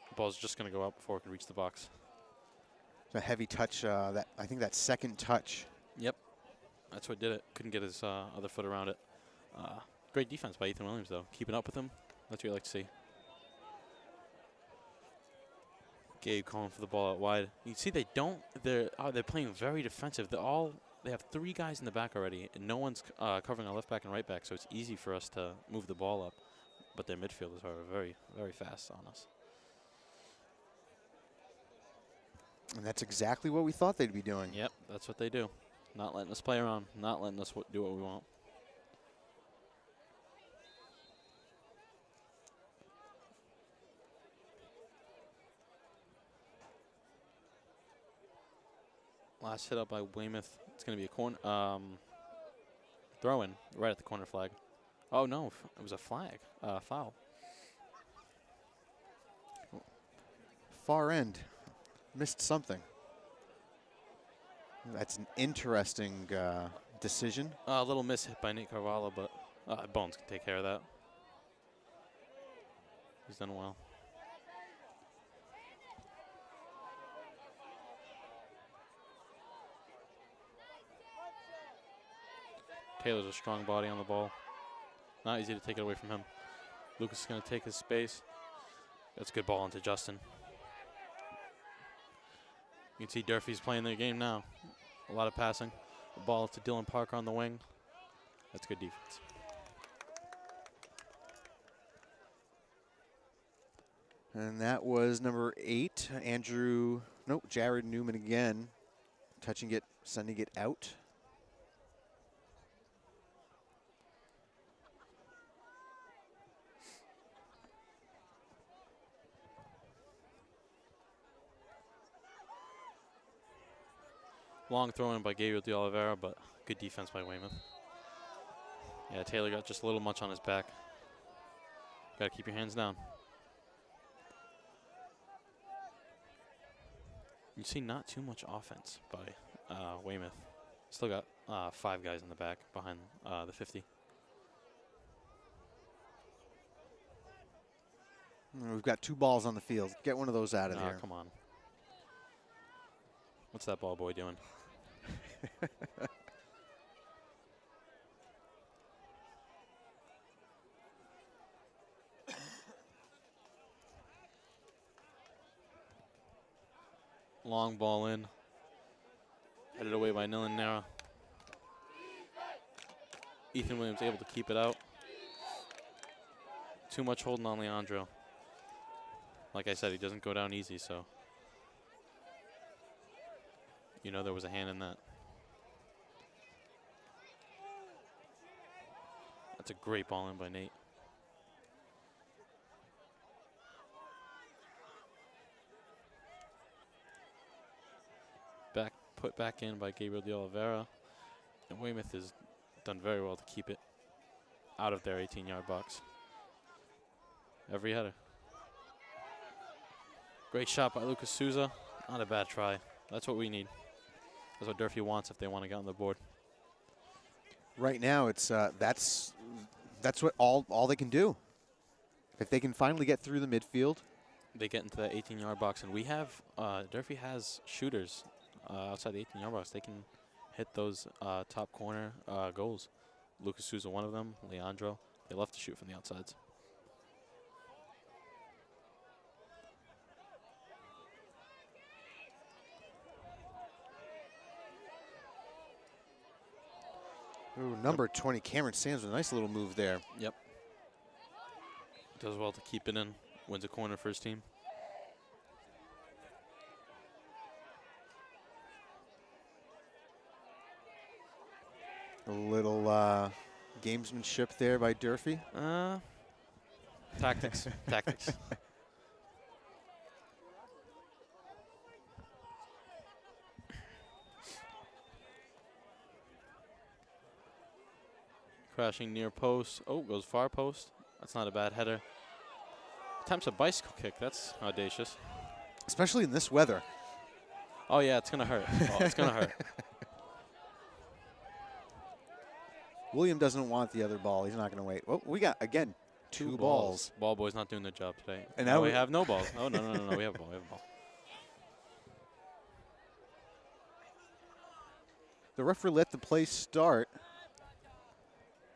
The ball's just going to go out before it can reach the box. It's a heavy touch. I think that second touch. Yep. That's what did it. Couldn't get his other foot around it. Great defense by Ethan Williams, though. Keeping up with him. That's what you like to see. Gabe calling for the ball out wide. You see they don't. They're playing very defensive. They have 3 guys in the back already, and no one's covering our left back and right back, so it's easy for us to move the ball up. But their midfielders are very, very fast on us. And that's exactly what we thought they'd be doing. Yep, that's what they do. Not letting us play around. Not letting us do what we want. Last hit up by Weymouth. It's going to be a corner. Throw in right at the corner flag. Oh, no. It was a flag. Foul. Far end. Missed something. That's an interesting decision. A little miss hit by Nate Carvalho, but Bones can take care of that. He's done well. Taylor's a strong body on the ball. Not easy to take it away from him. Lucas is going to take his space. That's a good ball into Justin. You can see Durfee's playing their game now. A lot of passing. The ball to Dylan Parker on the wing. That's good defense. And that was number 8, Jared Newman again. Touching it, sending it out. Long throw in by Gabriel De Oliveira, but good defense by Weymouth. Yeah, Taylor got just a little much on his back. Got to keep your hands down. You see not too much offense by Weymouth. Still got 5 guys in the back behind the 50. We've got 2 balls on the field. Get one of those out of Oh, there. come on. What's that ball boy doing? Long ball in. Headed away by Nara. Ethan Williams able to keep it out. Too much holding on Leandro. Like I said, he doesn't go down easy, so you know there was a hand in that. That's a great ball in by Nate. Put back in by Gabriel de Oliveira. And Weymouth has done very well to keep it out of their 18-yard box. Every header. Great shot by Lucas Souza. Not a bad try. That's what we need. That's what Durfee wants if they want to get on the board. Right now, it's that's what all they can do. If they can finally get through the midfield, They get into that 18-yard box, and we have Durfee has shooters outside the 18-yard box. They can hit those top corner goals. Lucas Souza, one of them. Leandro. They love to shoot from the outsides. ooh, number 20, Cameron Sands, with a nice little move there. Yep. Does well to keep it in. Wins a corner for his team. A little gamesmanship there by Durfee. Tactics. Tactics. Crashing near post. Oh, goes far post. That's not a bad header. Attempts a bicycle kick. That's audacious. Especially in this weather. Oh, yeah, it's going to hurt. Oh, it's going to hurt. William doesn't want the other ball. He's not going to wait. Oh, we got, again, two balls. Ball boy's not doing their job today. And now now we we- have no balls. Oh, no. We have a ball. We have a ball. The referee let the play start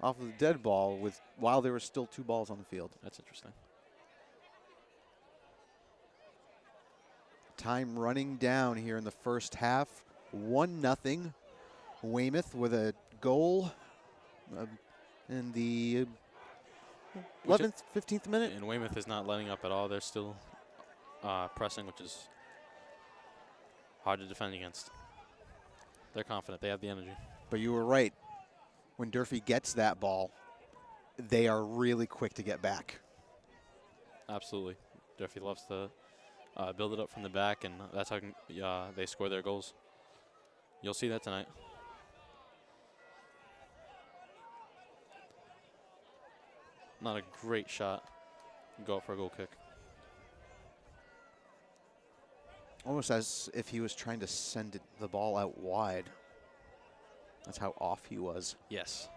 off of the dead ball while there were still 2 balls on the field. That's interesting. Time running down here in the first half. 1-0. Weymouth with a goal in the 11th, 15th minute. And Weymouth is not letting up at all. They're still pressing, which is hard to defend against. They're confident. They have the energy. But you were right. When Durfee gets that ball, they are really quick to get back. Absolutely. Durfee loves to build it up from the back, and that's how they score their goals. You'll see that tonight. Not a great shot. Go out for a goal kick. Almost as if he was trying to send the ball out wide. That's how off he was. Yes.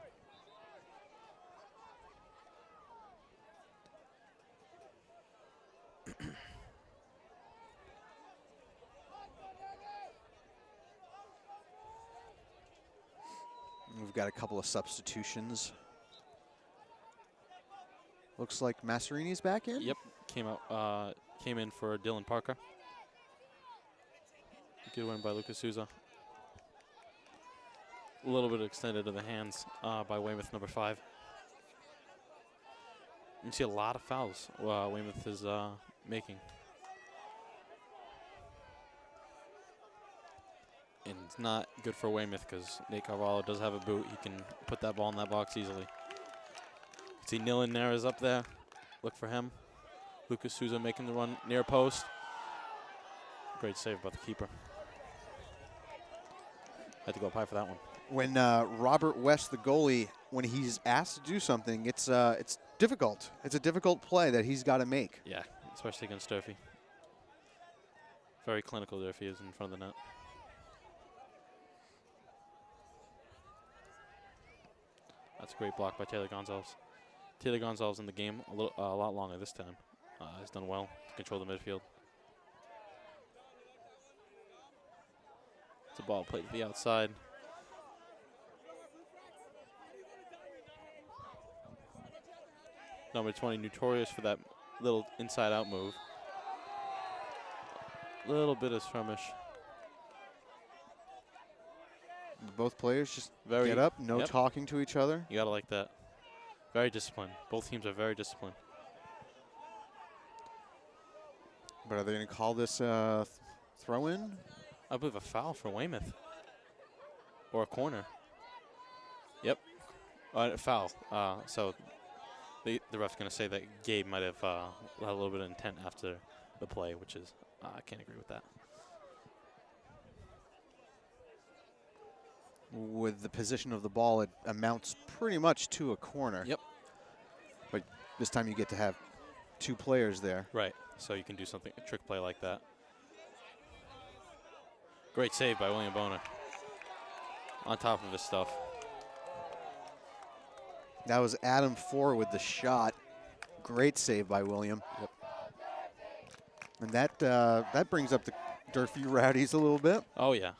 We've got a couple of substitutions. Looks like Masserini's back in. Yep. Came in for Dylan Parker. Good win by Lucas Souza. A little bit extended to the hands by Weymouth, number 5. You see a lot of fouls Weymouth is making. And it's not good for Weymouth because Nate Carvalho does have a boot. He can put that ball in that box easily. See Nilan Nara's up there. Look for him. Lucas Souza making the run near post. Great save by the keeper. Had to go up high for that one. When Robert West, the goalie, when he's asked to do something, it's difficult. It's a difficult play that he's got to make. Yeah, especially against Durfee. Very clinical Durfee is in front of the net. That's a great block by Taylor Gonzalez. Taylor Gonzalez in the game a lot longer this time. Has done well to control the midfield. It's a ball played to the outside. Number 20, notorious for that little inside-out move. Little bit of skirmish. Both players just Very get up, no yep. talking to each other. You gotta like that. Very disciplined. Both teams are very disciplined. But are they going to call this throw-in? I believe a foul for Weymouth. Or a corner. Yep. Foul. So the ref's going to say that Gabe might have had a little bit of intent after the play, which is, I can't agree with that. With the position of the ball, it amounts pretty much to a corner. Yep. But this time you get to have two players there. Right. So you can do something, a trick play like that. Great save by William Boner. On top of his stuff. That was Adam Four with the shot. Great save by William. Yep. And that brings up the Durfee Rowdies a little bit. Oh, yeah.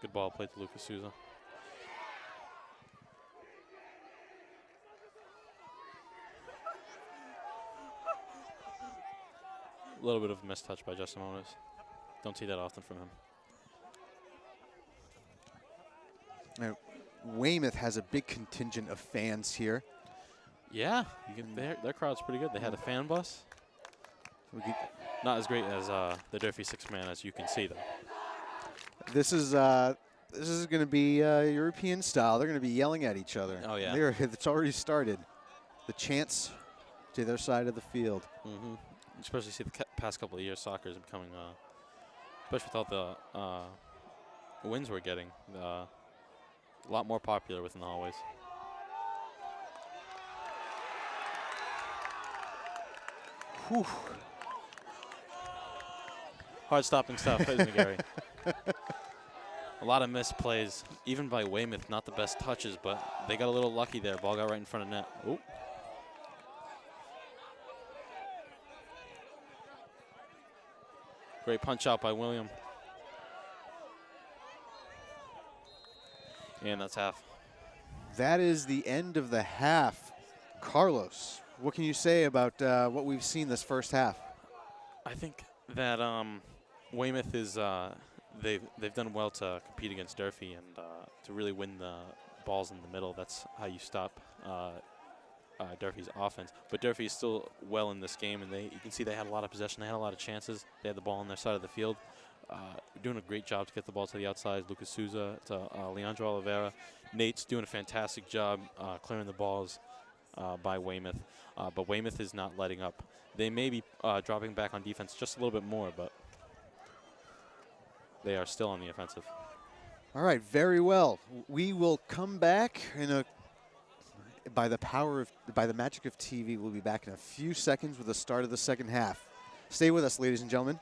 Good ball played to Lucas Souza. A little bit of a missed touch by Justin Moniz. Don't see that often from him. Now, Weymouth has a big contingent of fans here. Yeah, you can, their crowd's pretty good. They had a fan bus. Not as great as the Durfee six-man, as you can see, though. This is going to be European style. They're going to be yelling at each other. Oh, yeah. It's already started. The chants to their side of the field. Mm-hmm. Especially see the past couple of years, soccer is becoming, especially with all the wins we're getting, a lot more popular within the hallways. Whew. Hard stopping stuff, isn't it, Gary? A lot of missed plays, even by Weymouth. Not the best touches, but they got a little lucky there. Ball got right in front of net. Ooh. Great punch out by William. And that's half. That is the end of the half. Carlos, what can you say about what we've seen this first half? I think that Weymouth is they've done well to compete against Durfee and to really win the balls in the middle. That's how you stop Durfee's offense. But Durfee is still well in this game, and you can see they had a lot of possession. They had a lot of chances. They had the ball on their side of the field. Doing a great job to get the ball to the outside. Lucas Souza to Leandro Oliveira. Nate's doing a fantastic job clearing the balls by Weymouth. But Weymouth is not letting up. They may be dropping back on defense just a little bit more, but they are still on the offensive. All right, very well. We will come back by the magic of TV. We'll be back in a few seconds with the start of the second half. Stay with us, ladies and gentlemen.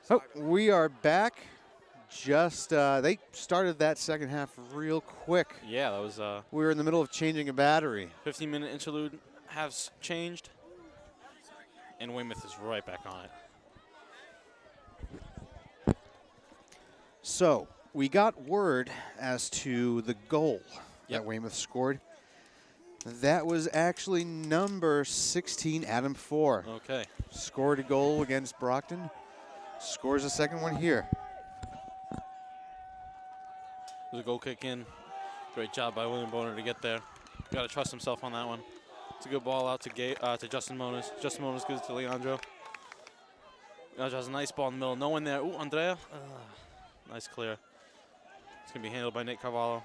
So we are back. Just they started that second half real quick. Yeah, that was We were in the middle of changing a battery. 15-minute interlude has changed, and Weymouth is right back on it. So we got word as to the goal Yep. that Weymouth scored. That was actually number 16, Adam Four. Okay. Scored a goal against Brockton. Scores a second one here. There's a goal kick in. Great job by William Boner to get there. Got to trust himself on that one. It's a good ball out to Justin Moniz. Justin Moniz gives it to Leandro. Leandro has a nice ball in the middle. No one there. Ooh, Andrea. Nice clear. It's going to be handled by Nate Carvalho.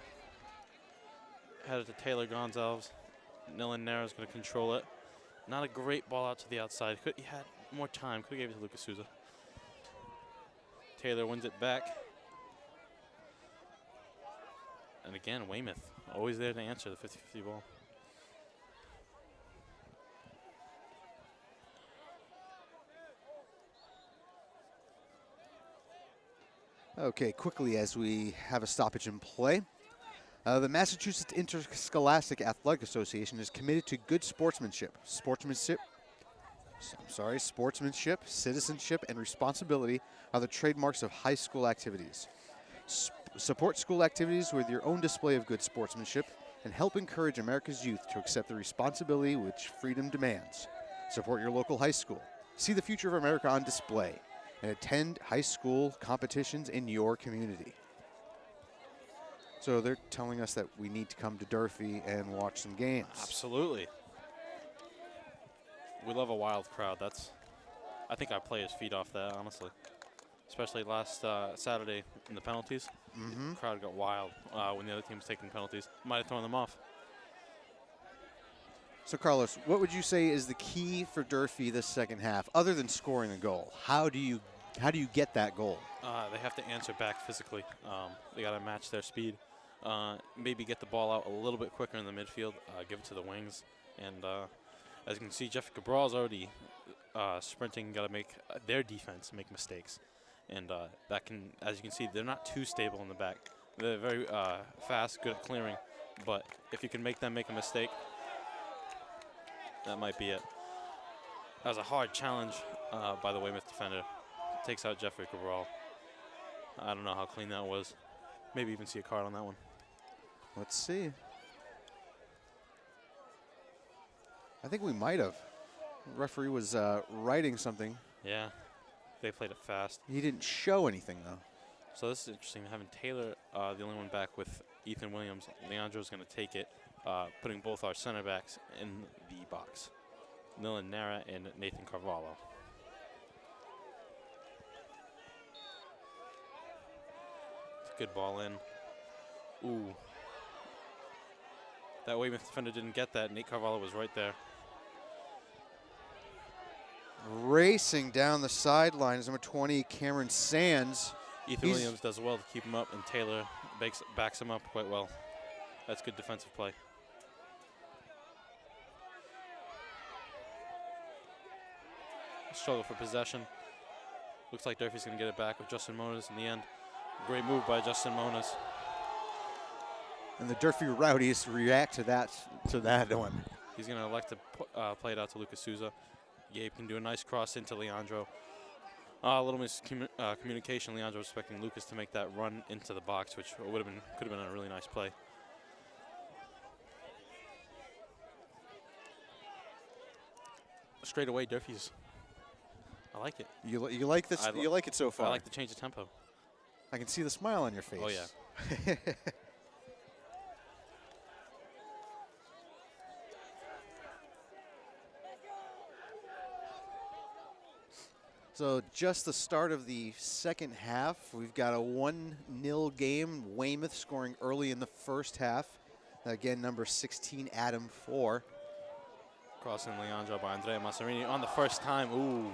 Headed to Taylor Gonzalez. Nilan Nera is going to control it. Not a great ball out to the outside. He had more time. Could have gave it to Lucas Souza. Taylor wins it back. And again, Weymouth, always there to answer the 50-50 ball. Okay, quickly as we have a stoppage in play. The Massachusetts Interscholastic Athletic Association is committed to good sportsmanship, citizenship, and responsibility are the trademarks of high school activities. Support school activities with your own display of good sportsmanship and help encourage America's youth to accept the responsibility which freedom demands. Support your local high school. See the future of America on display and attend high school competitions in your community. So they're telling us that we need to come to Durfee and watch some games. Absolutely. We love a wild crowd. I think our players feed off that, honestly. Especially last Saturday in the penalties. The crowd got wild when the other team was taking penalties. Might have thrown them off. So Carlos, what would you say is the key for Durfee this second half, other than scoring a goal? How do you get that goal? They have to answer back physically. They got to match their speed. Maybe get the ball out a little bit quicker in the midfield. Give it to the wings. And as you can see, Jeffrey Cabral's already sprinting. Got to make their defense make mistakes. And that can, as you can see, they're not too stable in the back. They're very fast, good at clearing. But if you can make them make a mistake, that might be it. That was a hard challenge by the Weymouth defender. Takes out Jeffrey Cabral. I don't know how clean that was. Maybe even see a card on that one. Let's see. I think we might have. The referee was writing something. Yeah, they played it fast. He didn't show anything, though. So this is interesting, having Taylor the only one back with Ethan Williams. Leandro's going to take it, putting both our center backs in the box. Nilan Nara and Nathan Carvalho. It's a good ball in. Ooh. That Weymouth defender didn't get that. Nate Carvalho was right there. Racing down the sideline is number 20, Cameron Sands. Ethan Williams does well to keep him up, and Taylor backs him up quite well. That's good defensive play. Struggle for possession. Looks like Durfee's going to get it back with Justin Monas in the end. Great move by Justin Monas. And the Durfee Rowdies react to that one. He's going to elect to play it out to Lucas Souza. Gabe can do a nice cross into Leandro. A little miscommunication. Leandro was expecting Lucas to make that run into the box, which could have been a really nice play. Straight away, Durfee's. I like it. You like this? You like it so far? I like the change of tempo. I can see the smile on your face. Oh yeah. So just the start of the second half. We've got a 1-0 game. Weymouth scoring early in the first half. Again, number 16, Adam 4. Crossing Leandro by Andrea Massarini on the first time. Ooh.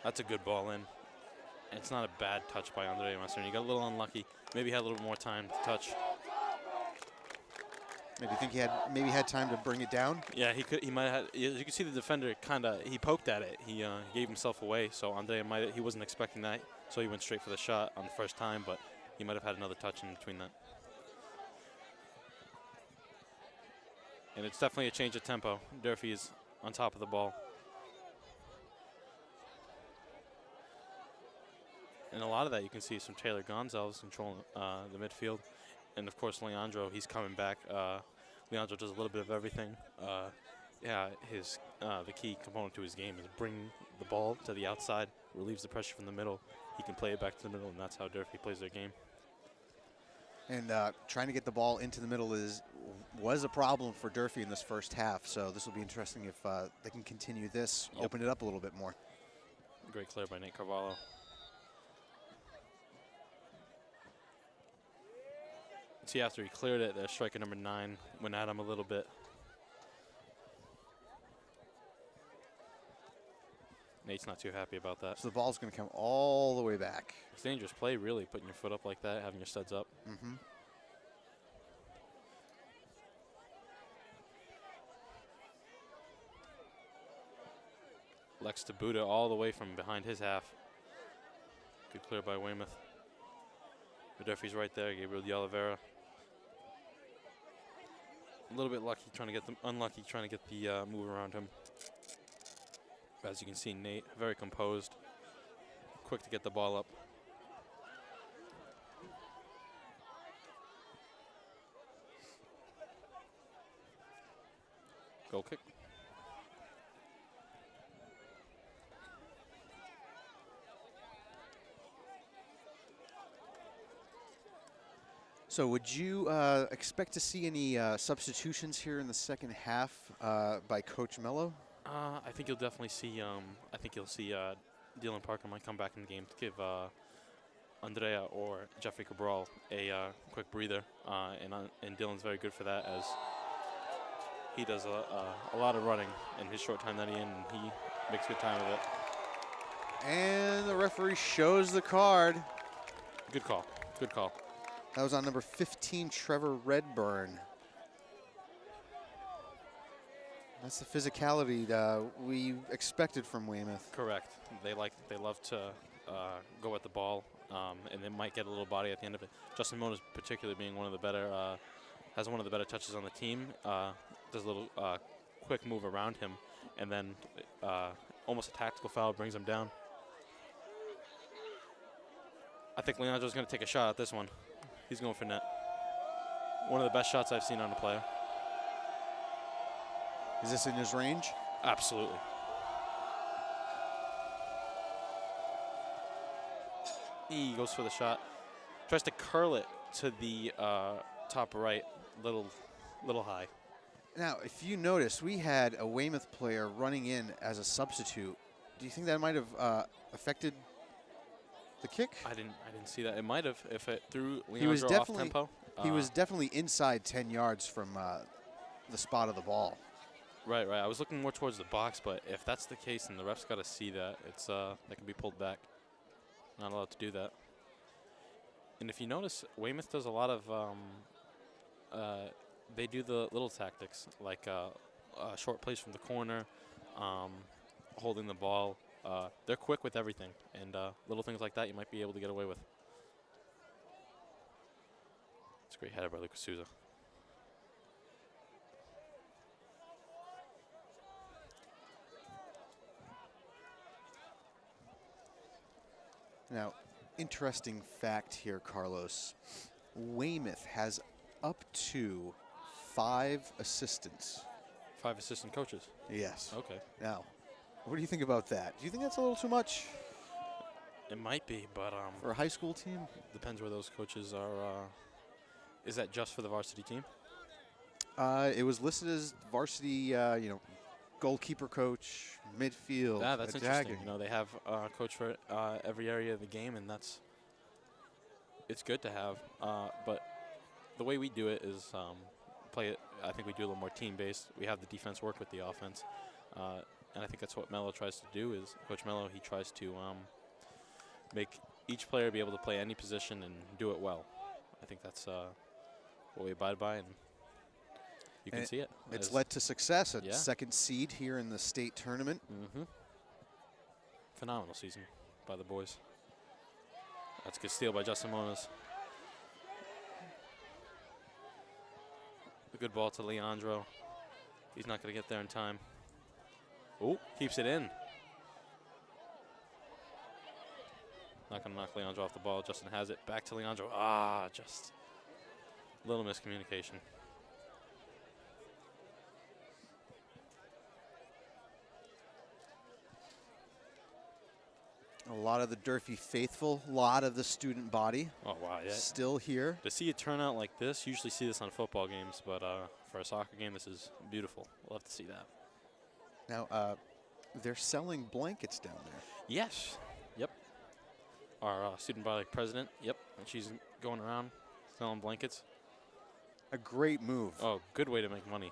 That's a good ball in. And it's not a bad touch by Andrea Massarini. Got a little unlucky. Maybe had a little bit more time to touch. Maybe think he had time to bring it down. Yeah, he might have. As you can see, the defender he poked at it. He gave himself away. So Andrea he wasn't expecting that. So he went straight for the shot on the first time, but he might have had another touch in between that. And it's definitely a change of tempo. Durfee is on top of the ball. And a lot of that you can see is from Taylor Gonzalez controlling the midfield. And of course, Leandro, he's coming back. Leandro does a little bit of everything. The key component to his game is bring the ball to the outside, relieves the pressure from the middle. He can play it back to the middle, and that's how Durfee plays their game. And trying to get the ball into the middle was a problem for Durfee in this first half. So this will be interesting if they can continue this, open it up a little bit more. Great clear by Nate Carvalho. See, after he cleared it, their striker number 9 went at him a little bit. Nate's not too happy about that. So the ball's going to come all the way back. It's dangerous play, really, putting your foot up like that, having your studs up. Mm-hmm. Lex to Buddha all the way from behind his half. Good clear by Weymouth. Durfee's right there. Gabriel de Oliveira. A little bit lucky trying to get them, unlucky trying to get the move around him. As you can see, Nate very composed, quick to get the ball up. Goal kick. So would you expect to see any substitutions here in the second half by Coach Mello? I think you'll definitely see. I think you'll see Dylan Parker might come back in the game to give Andrea or Jeffrey Cabral a quick breather, and Dylan's very good for that, as he does a lot of running in his short time that he's in, and he makes good time of it. And the referee shows the card. Good call. Good call. That was on number 15, Trevor Redburn. That's the physicality that we expected from Weymouth. Correct. They love to go at the ball, and they might get a little body at the end of it. Justin Mona, particularly being one of the better, has one of the better touches on the team. Does a little quick move around him, and then almost a tactical foul brings him down. I think Leandro's going to take a shot at this one. He's going for net. One of the best shots I've seen on a player. Is this in his range? Absolutely. He goes for the shot. Tries to curl it to the top right, little high. Now, if you notice, we had a Weymouth player running in as a substitute. Do you think that might have affected the kick? I didn't see that. It might have if it threw He was Leandro off definitely tempo. he was definitely inside 10 yards from the spot of the ball. Right. I was looking more towards the box, but if that's the case, then the ref's got to see that. It's that can be pulled back. Not allowed to do that. And if you notice, Weymouth does a lot of they do the little tactics, like short plays from the corner, holding the ball. They're quick with everything, and little things like that you might be able to get away with. It's a great header by Lucas Souza. Now, interesting fact here, Carlos. Weymouth has up to 5 assistants. 5 assistant coaches. Yes. Okay. Now, what do you think about that? Do you think that's a little too much It might be, but for a high school team? depends where those coaches are. Is that just for the varsity team? It was listed as varsity, goalkeeper coach, midfield, That's attacking. interesting. They have a coach for every area of the game, and it's good to have. But the way we do it is play it. I think we do a little more team-based. We have the defense work with the offense, and I think that's what Mello tries to do. Is Coach Mello, he tries to make each player be able to play any position and do it well. I think that's what we abide by, and you can see it. It's led to success at Yeah. second seed here in the state tournament. Phenomenal season by the boys. That's a good steal by Justin Moniz. A good ball to Leandro. He's not going to get there in time. Oh, keeps it in. Not going to knock Leandro off the ball. Justin has it. Back to Leandro. Just a little miscommunication. A lot of the Durfee faithful, a lot of the student body Oh, wow. Yeah. still here. To see a turnout like this, usually see this on football games, but for a soccer game, this is beautiful. Love to see that. Now, they're selling blankets down there. Yes. Yep. Our student body president. Yep. And she's going around selling blankets. A great move Oh, good way to make money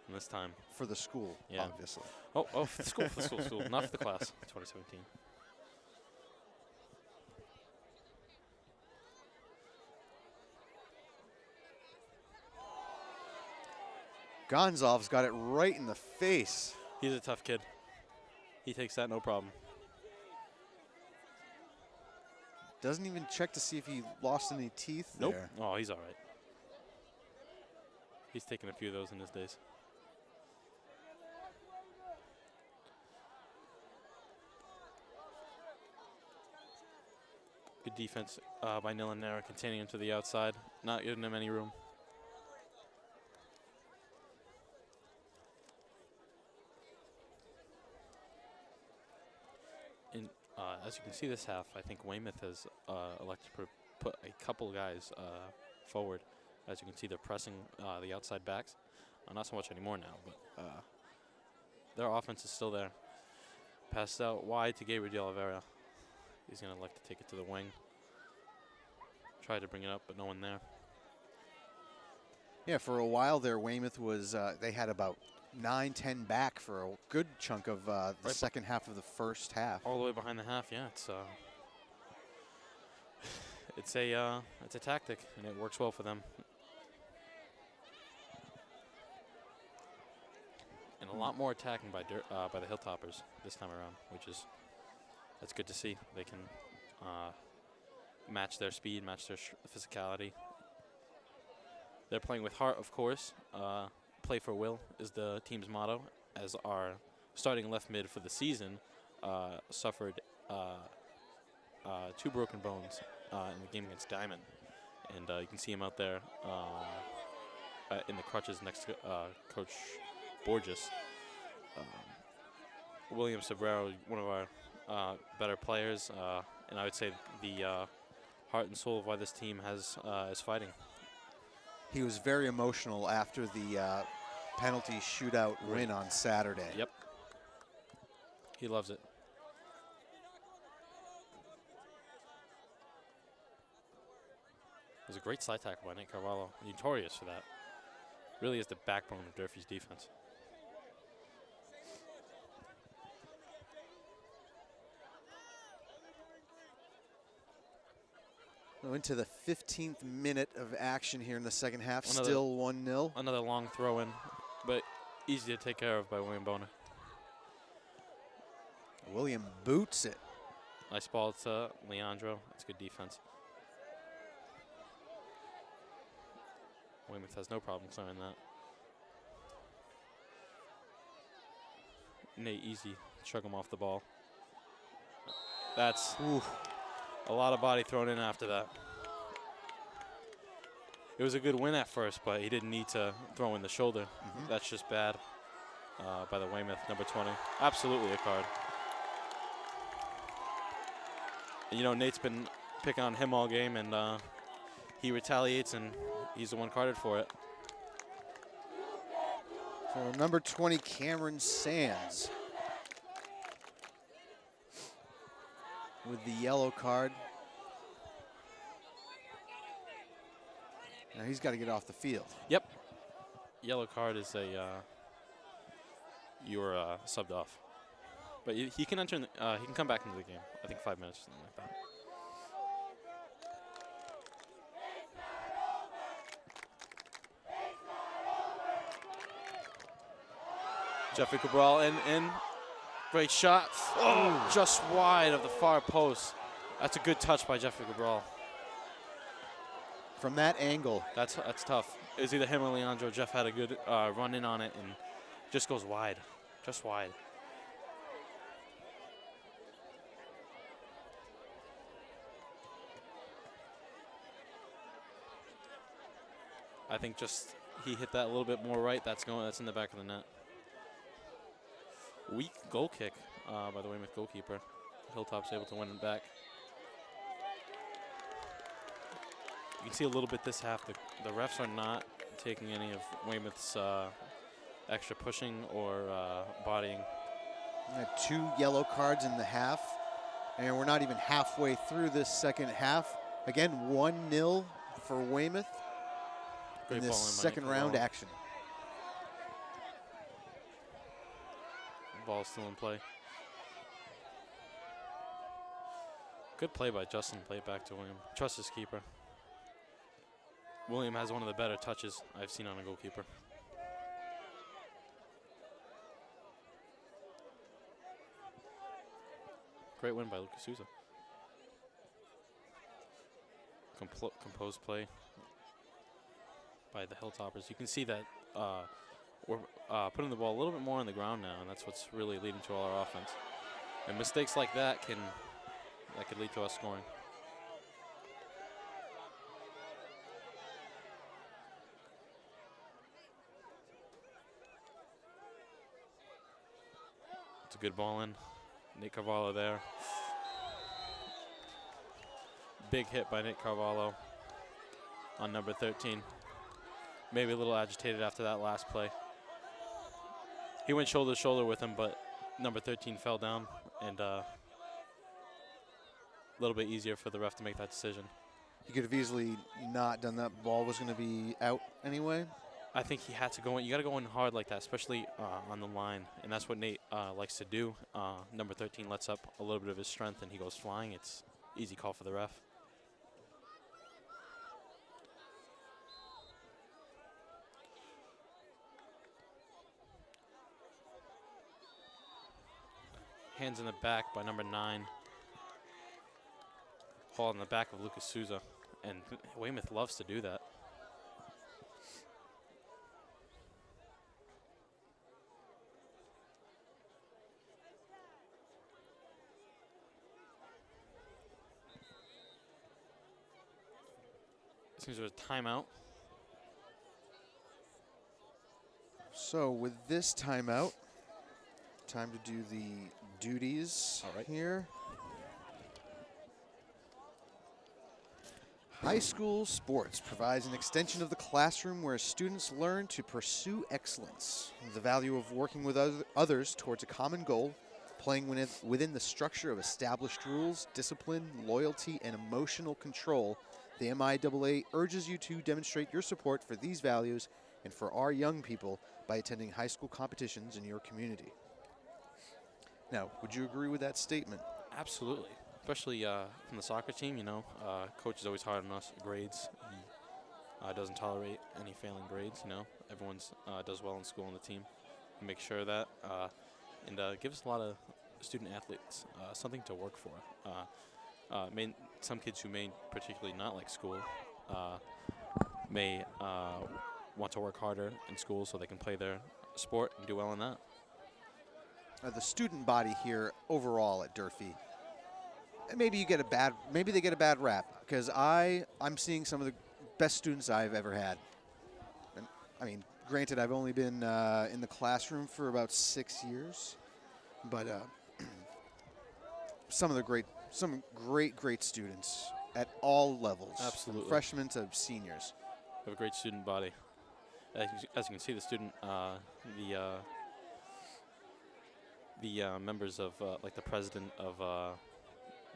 in this time. for the school, Yeah. obviously. Oh, for the school, school. Not for the class. 2017. Gonzalv's got it right in the face. He's a tough kid. He takes that no problem. Doesn't even check to see if he lost any teeth Nope. there. Oh, he's all right. He's taken a few of those in his days. Good defense by Nilanera, containing him to the outside, not giving him any room. In, as you can see this half, I think Weymouth has elected to put a couple guys forward. As you can see, they're pressing the outside backs. Not so much anymore now, but their offense is still there. Passed out wide to Gabriel de Oliveira. He's going to elect to take it to the wing. Tried to bring it up, but no one there. Yeah, for a while there, Weymouth was, they had about 9-10 back for a good chunk of the Right second half of the first half. All the way behind the half, yeah. It's a tactic, and it works well for them. And a lot more attacking by the Hilltoppers this time around, that's good to see. They can match their speed, match their physicality. They're playing with heart, of course. Play for will is the team's motto, as our starting left mid for the season suffered 2 broken bones in the game against Diamond. And you can see him out there in the crutches next to Coach Borges. William Sobrero, one of our better players, and I would say the heart and soul of why this team is fighting. He was very emotional after the penalty shootout win on Saturday. Yep. He loves it. It was a great slide tackle by Nate Carvalho. Notorious for that. Really is the backbone of Durfee's defense. So into the 15th minute of action here in the second half, Another- still 1-0. Another long throw in, but easy to take care of by William Boner. William boots it. Nice ball to Leandro. That's good defense. Weymouth has no problem clearing that. Nate easy, shrug him off the ball. That's a lot of body thrown in after that. It was a good win at first, but he didn't need to throw in the shoulder. That's just bad by the Weymouth, number 20. Absolutely a card. And, you know, Nate's been picking on him all game, and he retaliates, and he's the one carded for it. So number 20, Cameron Sands, with the yellow card. Now he's got to get off the field. Yep. Yellow card is you're subbed off. But he can enter, he can come back into the game. I think 5 minutes, something like that. Jeffrey Cabral in. Great shot. Oh, just wide of the far post. That's a good touch by Jeffrey Cabral. From that angle, That's tough. It was either him or Leandro. Jeff had a good run in on it and just goes wide. Just wide. I think just he hit that a little bit more right. That's in the back of the net. Weak goal kick by the Weymouth goalkeeper. Hilltop's able to win it back. You can see a little bit this half. The refs are not taking any of Weymouth's extra pushing or bodying. we had 2 yellow cards in the half, and we're not even halfway through this second half. Again, 1-0 for Weymouth Great in this ball in by second Nick round Cabral. action. Ball's still in play. Good play by Justin. Play it back to William. Trust his keeper. William has one of the better touches I've seen on a goalkeeper. Great win by Lucas Souza. composed play by the Hilltoppers. You can see that we're putting the ball a little bit more on the ground now, and that's what's really leading to all our offense. And mistakes like that could lead to us scoring. It's a good ball in. Nate Carvalho there. Big hit by Nate Carvalho on number 13. Maybe a little agitated after that last play. He went shoulder to shoulder with him, but number 13 fell down, and a little bit easier for the ref to make that decision. He could have easily not done that. Ball was going to be out anyway. I think he had to go in. You got to go in hard like that, especially on the line, and that's what Nate likes to do. Number 13 lets up a little bit of his strength, and he goes flying. It's easy call for the ref. Hands in the back by number 9. Ball in the back of Lucas Souza, and Weymouth loves to do that. Seems there's a timeout. So with this timeout, time to do the duties here. High school sports provides an extension of the classroom where students learn to pursue excellence, the value of working with others towards a common goal, playing within the structure of established rules, discipline, loyalty, and emotional control. The MIAA urges you to demonstrate your support for these values and for our young people by attending high school competitions in your community. Now, would you agree with that statement? Absolutely. Especially from the soccer team, you know. Coach is always hard on us. Grades. He doesn't tolerate any failing grades, you know. Everyone does well in school on the team. He makes sure of that. And gives a lot of student athletes something to work for. Some kids who may particularly not like school may want to work harder in school so they can play their sport and do well in that. The student body here overall at Durfee, maybe they get a bad rap, because I'm seeing some of the best students I've ever had. And, I mean, granted, I've only been in the classroom for about 6 years, but some great students at all levels. Absolutely. From freshmen to seniors. We have a great student body. As you can see, the student, the members of, like the president of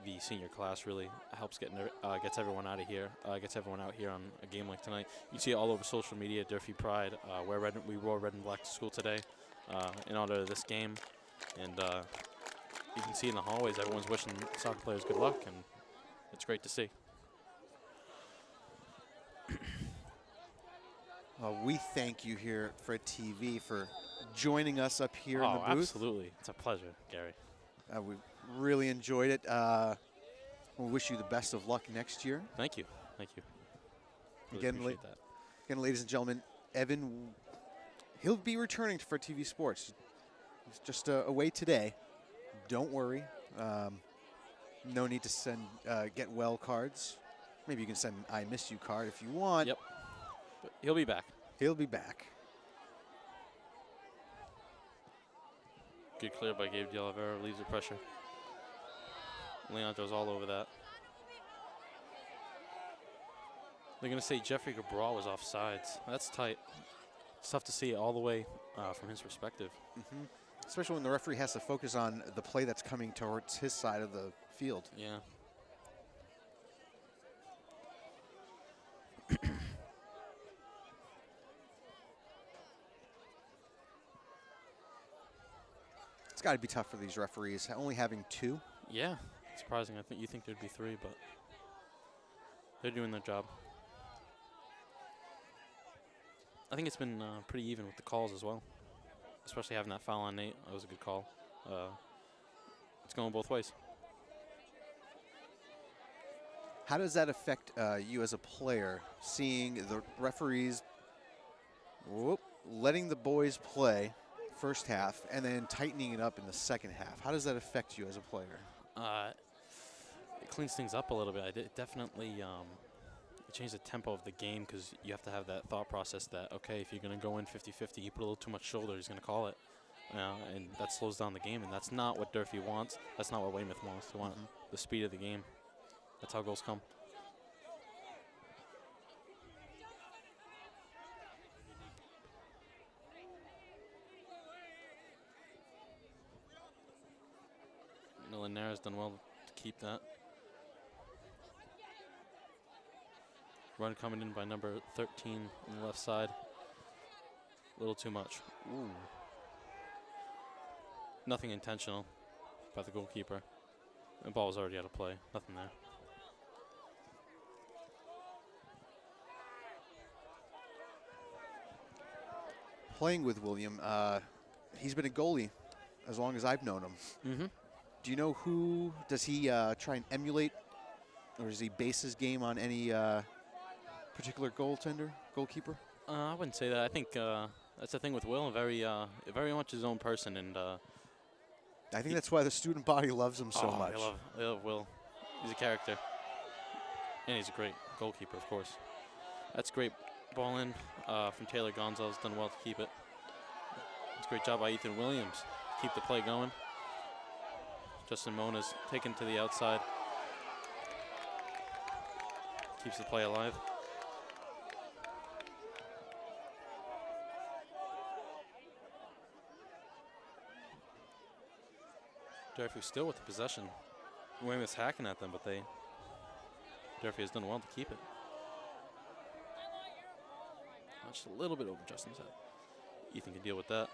the senior class really helps gets everyone out of here, gets everyone out here on a game like tonight. You see it all over social media, Durfee Pride, we wore red and black to school today in honor of this game. And you can see in the hallways, everyone's wishing soccer players good luck, and it's great to see. We thank you here for TV for joining us up here in the booth. Absolutely. It's a pleasure, Gary. We really enjoyed it. We wish you the best of luck next year. Thank you. Thank you. Really appreciate that. Again, ladies and gentlemen, Evan, he'll be returning for TV Sports. He's just away today. Don't worry. No need to send get well cards. Maybe you can send an I miss you card if you want. Yep. But he'll be back. He'll be back. Good clear by Gabe De Oliveira, relieves the pressure. Leandro's all over that. They're going to say Jeffrey Cabral was offsides. That's tight. It's tough to see it all the way from his perspective. Mm-hmm. Especially when the referee has to focus on the play that's coming towards his side of the field. Yeah. It's got to be tough for these referees, only having 2. Yeah, surprising. You think there'd be 3, but they're doing their job. I think it's been pretty even with the calls as well, especially having that foul on Nate. That was a good call. It's going both ways. How does that affect you as a player, seeing the referees letting the boys play first half and then tightening it up in the second half? How does that affect you as a player? It cleans things up a little bit. It definitely it changed the tempo of the game because you have to have that thought process that, okay, if you're going to go in 50-50, you put a little too much shoulder, he's going to call it. And that slows down the game, and that's not what Durfee wants. That's not what Weymouth wants. They want the speed of the game. That's how goals come. Millinera's done well to keep that. Run coming in by number 13 on the left side. A little too much. Ooh. Nothing intentional by the goalkeeper. The ball was already out of play. Nothing there. Playing with William, he's been a goalie as long as I've known him. Mm-hmm. Do you know who, does he try and emulate, or does he base his game on any particular goalkeeper? I wouldn't say that. I think that's the thing with Will. Very much his own person, and I think that's why the student body loves him so much. I love Will. He's a character, and he's a great goalkeeper, of course. That's great ball in from Taylor Gonzalez. Done well to keep it. It's a great job by Ethan Williams. Keep the play going. Justin Mona's taken to the outside. Keeps the play alive. Durfee still with the possession. Weymouth's hacking at them, but Durfee has done well to keep it. Just a little bit over Justin's head. Ethan can deal with that.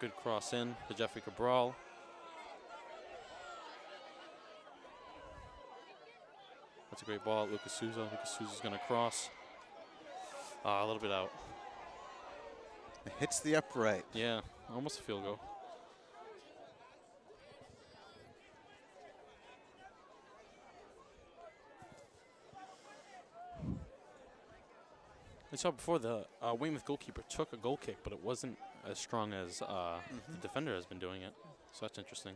Good cross in to Jeffrey Cabral. That's a great ball. Lucas Souza. Lucas Souza's going to cross. A little bit out. It hits the upright. Yeah, almost a field goal. I saw before the Weymouth goalkeeper took a goal kick, but it wasn't as strong as the defender has been doing it. So that's interesting.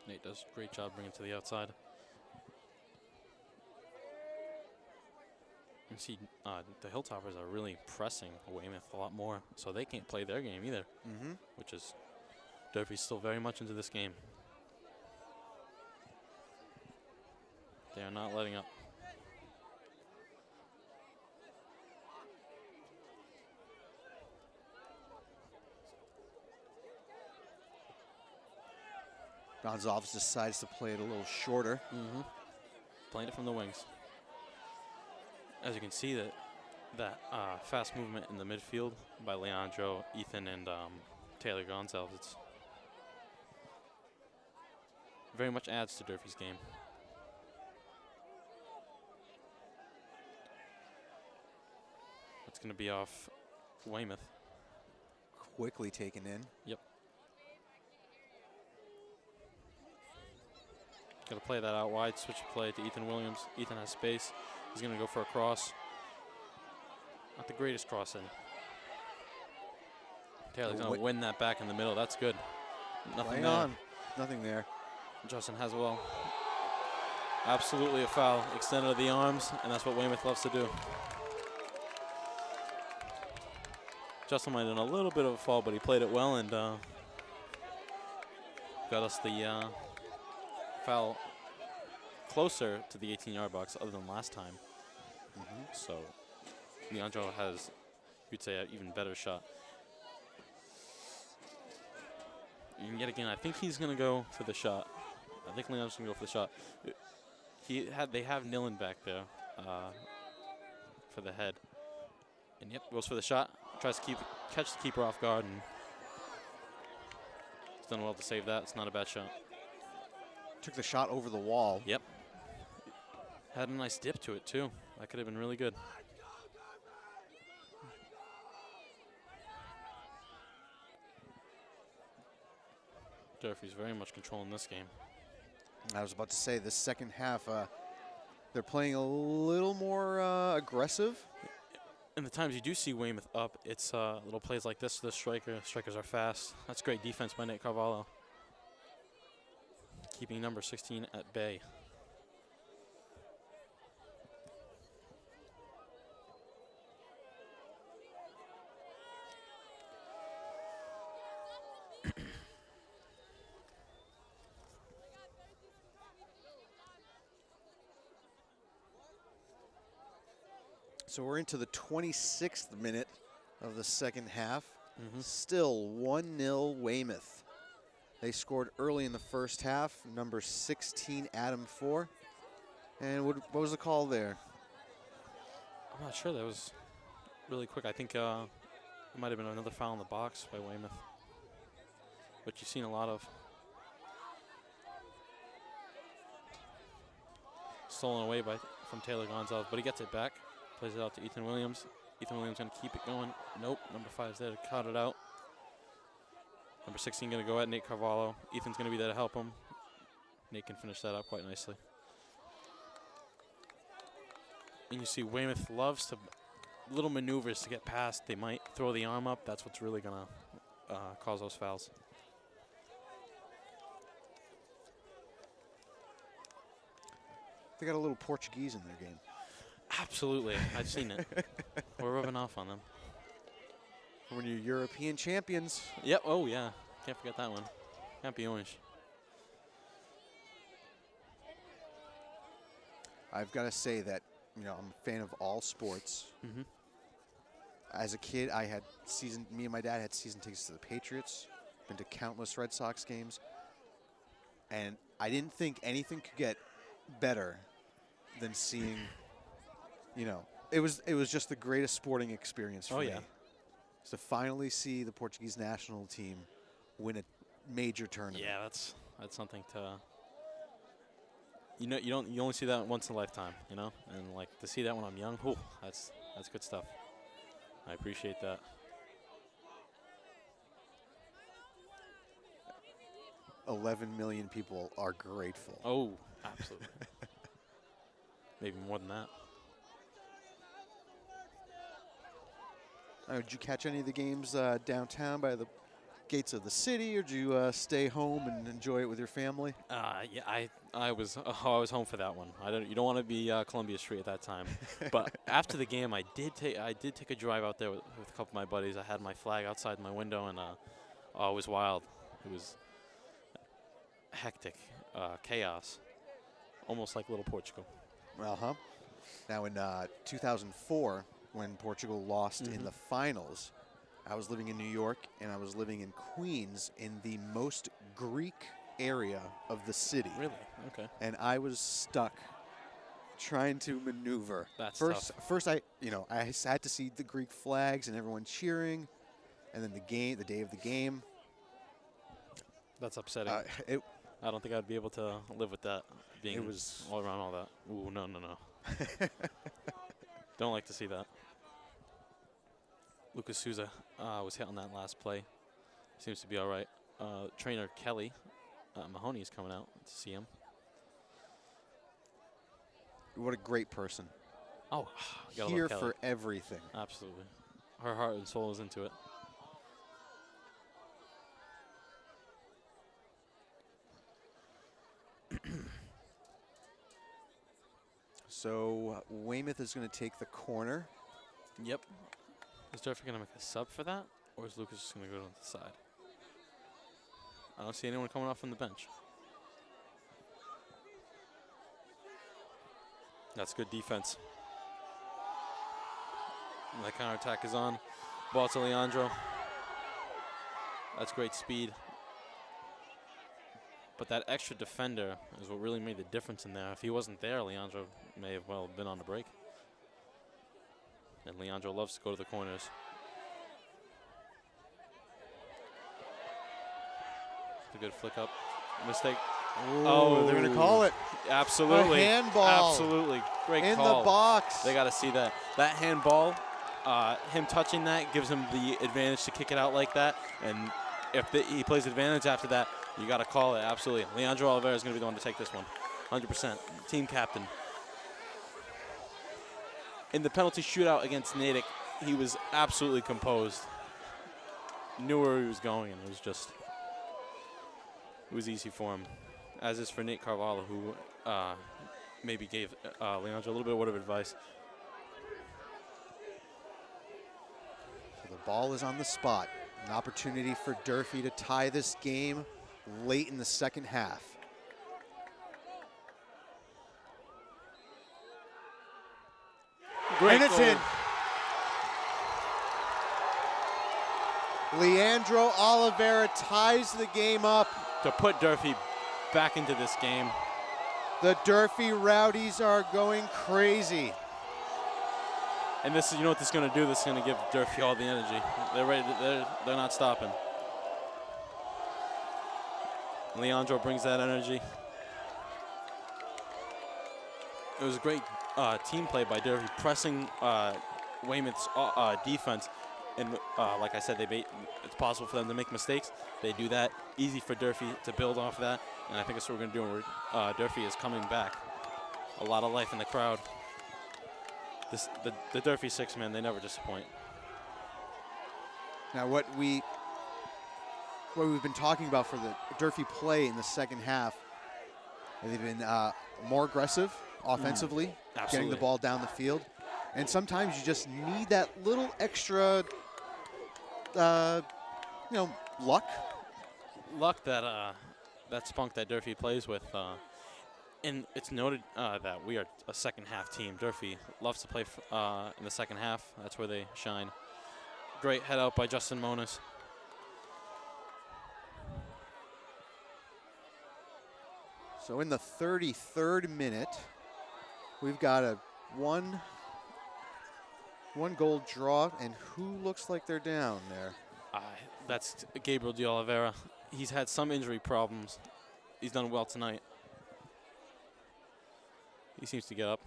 Nate does a great job bringing it to the outside. You see the Hilltoppers are really pressing Weymouth a lot more, so they can't play their game either, which is Durfee's still very much into this game. They are not letting up. Gonzalez decides to play it a little shorter. Playing it from the wings. As you can see, that fast movement in the midfield by Leandro, Ethan, and Taylor Gonzalez, it's very much adds to Durfee's game. It's going to be off Weymouth. Quickly taken in. Yep. Got to play that out wide, switch of play to Ethan Williams. Ethan has space. He's going to go for a cross. Not the greatest cross in. Taylor's going to win that back in the middle. That's good. Nothing there. On. Nothing there. Justin Haswell. Absolutely a foul. Extended of the arms, and that's what Weymouth loves to do. Justin might have done a little bit of a fall, but he played it well and got us the foul closer to the 18-yard box other than last time. So Leandro has, you'd say, an even better shot. And yet again, I think he's going to go for the shot. I think Leandro's going to go for the shot. They have Nillen back there for the head. And yep, goes for the shot. Tries to catch the keeper off guard, and he's done well to save that. It's not a bad shot. Took the shot over the wall. Yep. Had a nice dip to it, too. That could have been really good. Durfee's very much controlling this game. I was about to say the second half, they're playing a little more aggressive. And the times you do see Weymouth up, it's little plays like this to the striker. Strikers are fast. That's great defense by Nate Carvalho. Keeping number 16 at bay. So we're into the 26th minute of the second half. Mm-hmm. Still 1-0 Weymouth. They scored early in the first half. Number 16, Adam 4. And what was the call there? I'm not sure. That was really quick. I think it might have been another foul in the box by Weymouth, which you've seen a lot of. Stolen away from Taylor Gonzalez, but he gets it back. Plays it out to Ethan Williams. Ethan Williams going to keep it going. Nope, number 5 is there to cut it out. Number 16 going to go at Nate Carvalho. Ethan's going to be there to help him. Nate can finish that up quite nicely. And you see Weymouth loves to little maneuvers to get past. They might throw the arm up. That's what's really going to cause those fouls. They got a little Portuguese in their game. Absolutely. I've seen it. We're rubbing off on them. When you're European champions. Yep. Oh, yeah. Can't forget that one. Campeões. I've got to say that, I'm a fan of all sports. Mm-hmm. As a kid, me and my dad had season tickets to the Patriots, been to countless Red Sox games, and I didn't think anything could get better than seeing, it was just the greatest sporting experience for me. Yeah. To finally see the Portuguese national team win a major tournament. Yeah, that's something to. You only see that once in a lifetime, and like to see that when I'm young, that's good stuff. I appreciate that. $11 million people are grateful. Oh, absolutely. Maybe more than that. Did you catch any of the games downtown by the gates of the city, or did you stay home and enjoy it with your family? Yeah, I was home for that one. You don't want to be Columbia Street at that time. But after the game, I did take a drive out there with a couple of my buddies. I had my flag outside my window, and it was wild. It was hectic, chaos, almost like little Portugal. Uh-huh. Now in 2004, when Portugal lost in the finals, I was living in New York, and I was living in Queens in the most Greek area of the city. Really? Okay. And I was stuck trying to maneuver. That's First, tough. I had to see the Greek flags and everyone cheering, and then the day of the game. That's upsetting. I don't think I'd be able to live with that, being all around all that. Ooh, no. Don't like to see that. Lucas Souza was hit on that last play. Seems to be all right. Trainer Kelly Mahoney is coming out to see him. What a great person. Oh, gotta Here love Kelly. for everything. Absolutely. Her heart and soul is into it. So Weymouth is going to take the corner. Yep. Is Durfee going to make a sub for that, or is Lucas just going to go to the side? I don't see anyone coming off from the bench. That's good defense. And that counterattack is on. Ball to Leandro. That's great speed. But that extra defender is what really made the difference in there. If he wasn't there, Leandro may have well been on the break. And Leandro loves to go to the corners. It's a good flick up. Mistake. Oh, they're going to call it. Absolutely. A handball. Absolutely. Great In call. the box. They got to see that. That handball, him touching that gives him the advantage to kick it out like that. And if he plays advantage after that, you got to call it. Absolutely. Leandro Oliveira is going to be the one to take this one. 100%. Team captain. In the penalty shootout against Natick, he was absolutely composed. Knew where he was going, and it was easy for him. As is for Nate Carvalho, who maybe gave Leandro a little bit of word of advice. So the ball is on the spot. An opportunity for Durfee to tie this game late in the second half. Great and it's goal. in. Leandro Oliveira ties the game up. To put Durfee back into this game. The Durfee Rowdies are going crazy. And this is, you know what this is going to do? This is going to give Durfee all the energy. They're ready. They're not stopping. Leandro brings that energy. It was a great team play by Durfee, pressing Weymouth's defense. And like I said, it's possible for them to make mistakes. They do that. Easy for Durfee to build off that. And I think that's what we're going to do. Durfee is coming back. A lot of life in the crowd. The Durfee six, man, they never disappoint. Now what we've been talking about for the Durfee play in the second half, they've been more aggressive offensively, getting the ball down the field. And sometimes you just need that little extra, luck. Luck that spunk that Durfee plays with. And it's noted that we are a second half team. Durfee loves to play in the second half. That's where they shine. Great head out by Justin Monas. So in the 33rd minute, we've got a one goal draw, and who looks like they're down there? That's Gabriel de Oliveira. He's had some injury problems. He's done well tonight. He seems to get up.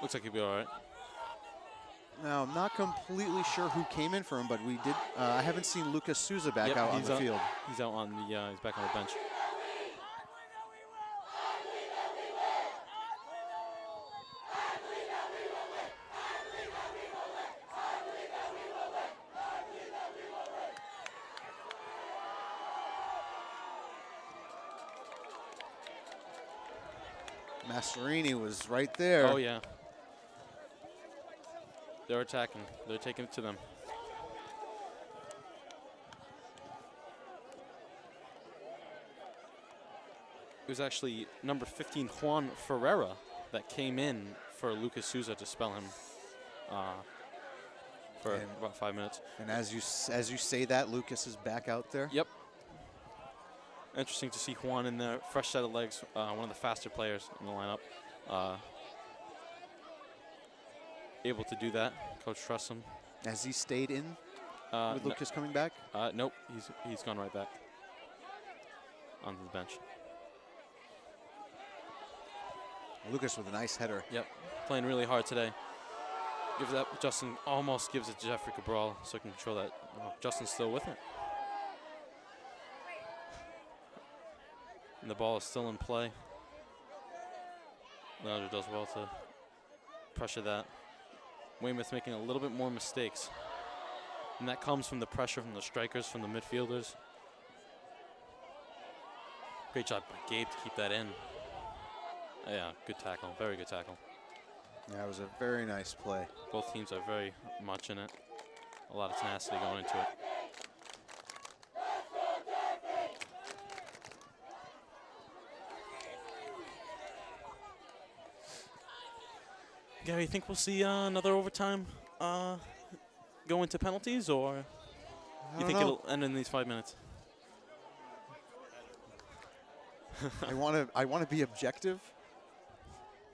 Looks like he'll be all right. Now, I'm not completely sure who came in for him, but we did. I haven't seen Lucas Souza back out on the field. He's out on the. He's back on the bench. Masserini was right there. Oh yeah. They're attacking. They're taking it to them. It was actually number 15, Juan Ferreira, that came in for Lucas Souza to spell him for about 5 minutes. And as you say that, Lucas is back out there. Yep. Interesting to see Juan in there, fresh set of legs, one of the faster players in the lineup. Able to do that. Coach trusts him. Has he stayed in with Lucas coming back? Nope, he's gone right back onto the bench. Lucas with a nice header. Yep, playing really hard today. Gives that Justin, almost gives it to Jeffrey Cabral so he can control that. Oh, Justin's still with it. And the ball is still in play. Leandro does well to pressure that. Weymouth making a little bit more mistakes. And that comes from the pressure from the strikers, from the midfielders. Great job by Gabe to keep that in. Yeah, good tackle, very good tackle. Yeah, it was a very nice play. Both teams are very much in it. A lot of tenacity going into it. Gary, you think we'll see another overtime go into penalties, or you think it'll end in these 5 minutes? I want to be objective.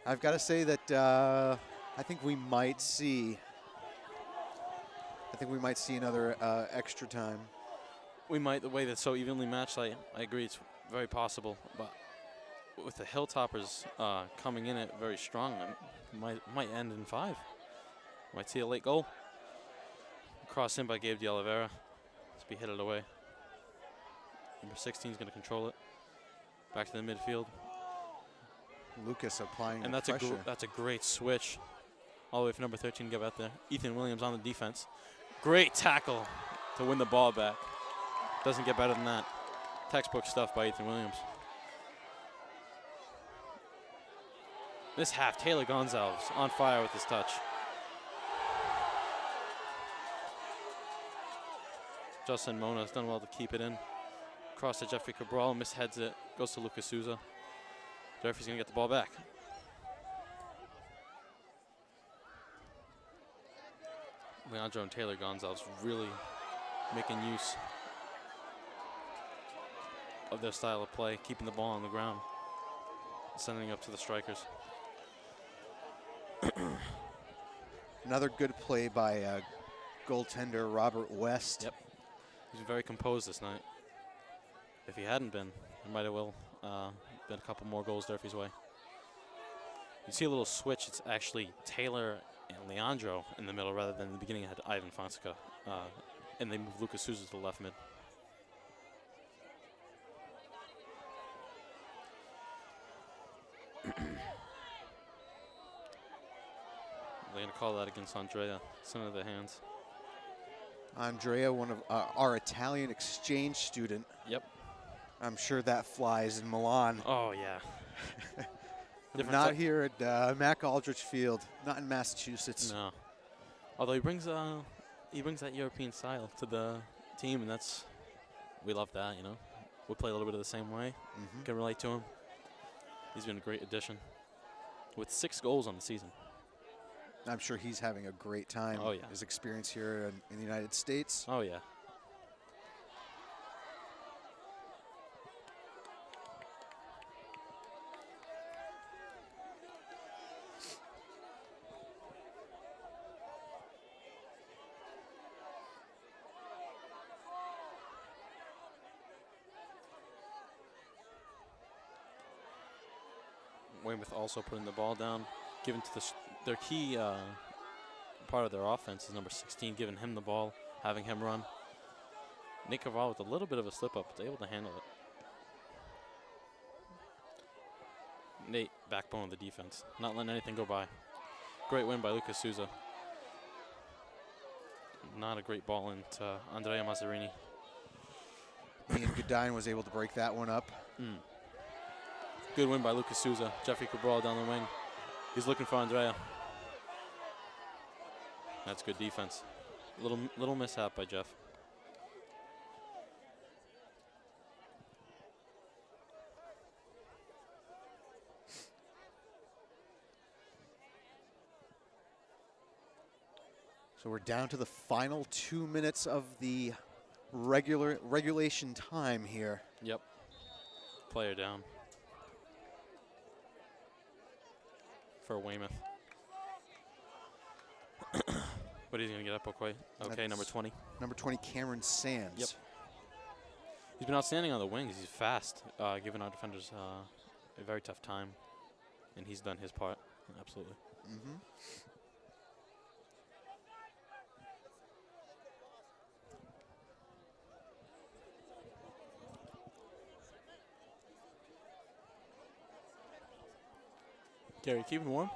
I've got to say that I think we might see I think we might see another extra time. We might, the way that's so evenly matched, I agree, it's very possible. But with the Hilltoppers coming in it very strong, it might end in 5. Might see a late goal. Cross in by Gabe de Oliveira. Let's be headed away. Number 16 is going to control it. Back to the midfield. Lucas applying And the that's pressure. that's a great switch. All the way for number 13 to get out there. Ethan Williams on the defense. Great tackle to win the ball back. Doesn't get better than that. Textbook stuff by Ethan Williams. This half, Taylor Gonzalez on fire with his touch. Justin Mona has done well to keep it in. Cross to Jeffrey Cabral, misheads it, goes to Lucas Souza. Durfee's going to get the ball back. Leandro and Taylor Gonzalez really making use of their style of play, keeping the ball on the ground, sending it up to the strikers. Another good play by goaltender Robert West. Yep. He's very composed this night. If he hadn't been, it might have well been a couple more goals Durfee's way. You see a little switch. It's actually Taylor and Leandro in the middle rather than in the beginning it had Ivan Fonseca. And they moved Lucas Souza to the left mid. They're going to call that against Andrea. It's into their hands. Andrea, one of our Italian exchange student. Yep. I'm sure that flies in Milan. Oh, yeah. Not here at Mac Aldrich Field, not in Massachusetts. No. Although he brings that European style to the team, and we love that, you know. We play a little bit of the same way. Can relate to him. He's been a great addition. With 6 goals on the season. I'm sure he's having a great time. Oh, yeah. His experience here in the United States. Oh, yeah. Weymouth also putting the ball down, given to their key part of their offense is number 16, giving him the ball, having him run. Nick Caval with a little bit of a slip up, but able to handle it. Nate, backbone of the defense, not letting anything go by. Great win by Lucas Souza. Not a great ball into Andrea Mazzarini. Ian Goodine was able to break that one up. Good win by Lucas Souza. Jeffrey Cabral down the wing. He's looking for Andrea. That's good defense. Little mishap by Jeff. So we're down to the final 2 minutes of the regulation time here. Yep. Player down. For Weymouth. But he's going to get up okay. Okay, That's number 20. Number 20, Cameron Sands. Yep. He's been outstanding on the wings. He's fast, giving our defenders a very tough time. And he's done his part. Absolutely. Gary, keeping warm?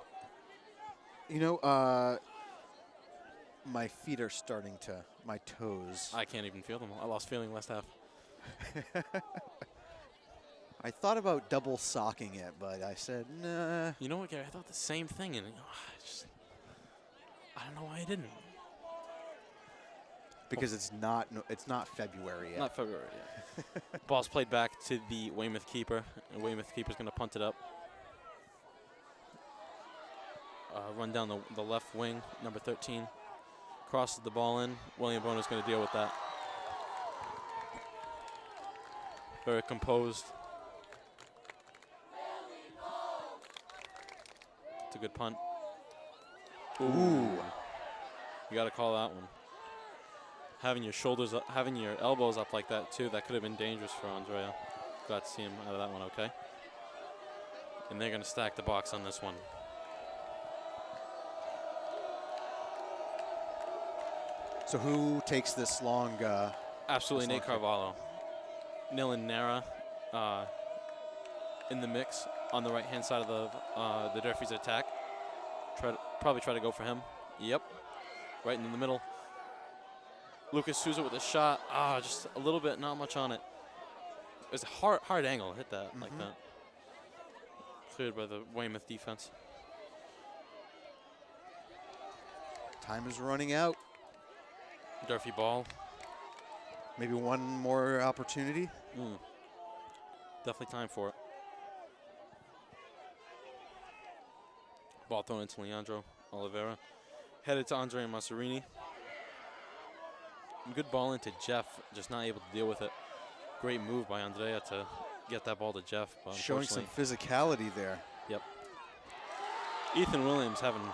You know, my feet are starting to, my toes. I can't even feel them. I lost feeling last half. I thought about double socking it, but I said, nah. You know what, Gary? I thought the same thing, and I don't know why I didn't. Because it's not February yet. Not February yet. Ball's played back to the Weymouth keeper, and Weymouth keeper's going to punt it up. Run down the left wing, number 13. Crosses the ball in. William Bona's going to deal with that. Very composed. It's a good punt. Ooh. You got to call that one. Having your shoulders up, having your elbows up like that too, that could have been dangerous for Andrea. Glad to see him out of that one okay. And they're going to stack the box on this one. So who takes this long? Absolutely, this Nate long kick? Carvalho. Nilan Nara in the mix on the right-hand side of the Durfee's attack. Probably try to go for him. Yep, right in the middle. Lucas Souza with a shot. Just a little bit, not much on it. It was a hard angle. Hit that like that. Cleared by the Weymouth defense. Time is running out. Durfee ball. Maybe one more opportunity. Definitely time for it. Ball thrown into Leandro Oliveira. Headed to Andre Masserini. Good ball into Jeff, just not able to deal with it. Great move by Andrea to get that ball to Jeff. But Showing some physicality there. Yep. Ethan Williams having a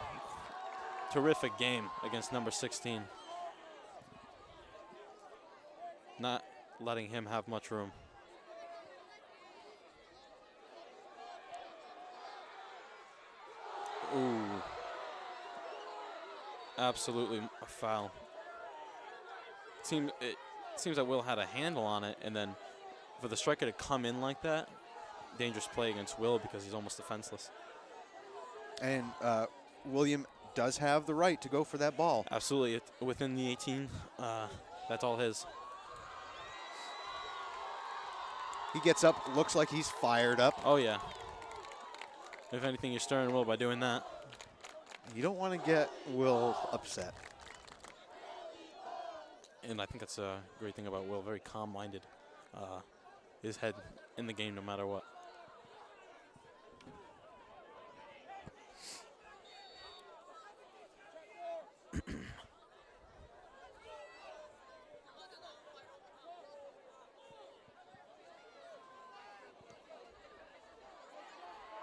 terrific game against number 16. Not letting him have much room. Ooh. Absolutely a foul. It seems that Will had a handle on it, and then for the striker to come in like that, dangerous play against Will because he's almost defenseless. And William does have the right to go for that ball. Absolutely. Within the 18, that's all his. He gets up, looks like he's fired up. Oh, yeah. If anything, you're stirring Will by doing that. You don't want to get Will upset. And I think that's a great thing about Will. Very calm-minded. His head in the game no matter what.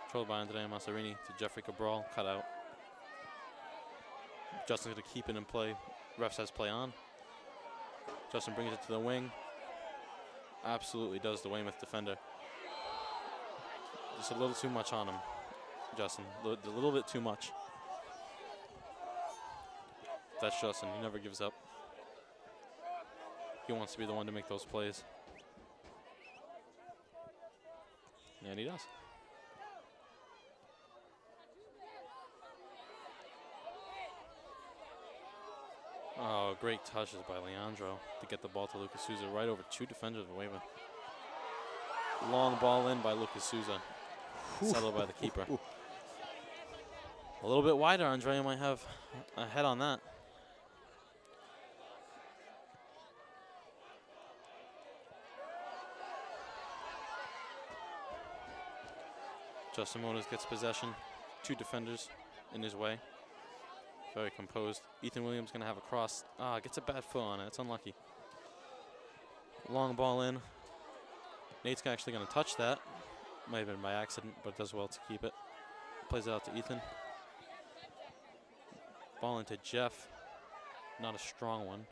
Controlled by Andrea Masserini to Jeffrey Cabral. Cut out. Justin's going to keep it in play. Ref says play on. Justin brings it to the wing. Absolutely does the Weymouth defender. Just a little too much on him, Justin. A little bit too much. That's Justin. He never gives up. He wants to be the one to make those plays. And he does. Oh, great touches by Leandro to get the ball to Lucas Souza right over two defenders of Weymouth. Long ball in by Lucas Souza. Settled by the keeper. A little bit wider, Andrea might have a head on that. Justin Motors gets possession. Two defenders in his way. Very composed. Ethan Williams going to have a cross. Gets a bad foot on it. It's unlucky. Long ball in. Nate's actually going to touch that. Might have been by accident, but does well to keep it. Plays it out to Ethan. Ball into Jeff. Not a strong one.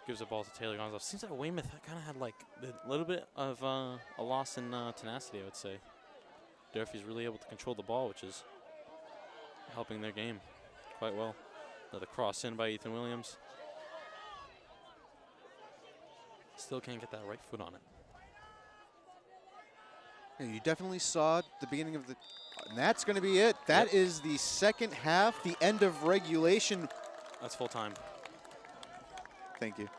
Gives the ball to Taylor Gonzalez. Seems like Weymouth kind of had like a little bit of a loss in tenacity, I would say. Durfee's really able to control the ball, which is helping their game quite well. Another cross in by Ethan Williams. Still can't get that right foot on it. Yeah, you definitely saw at the beginning of the... And that's going to be it. That is the second half, the end of regulation. That's full time. Thank you.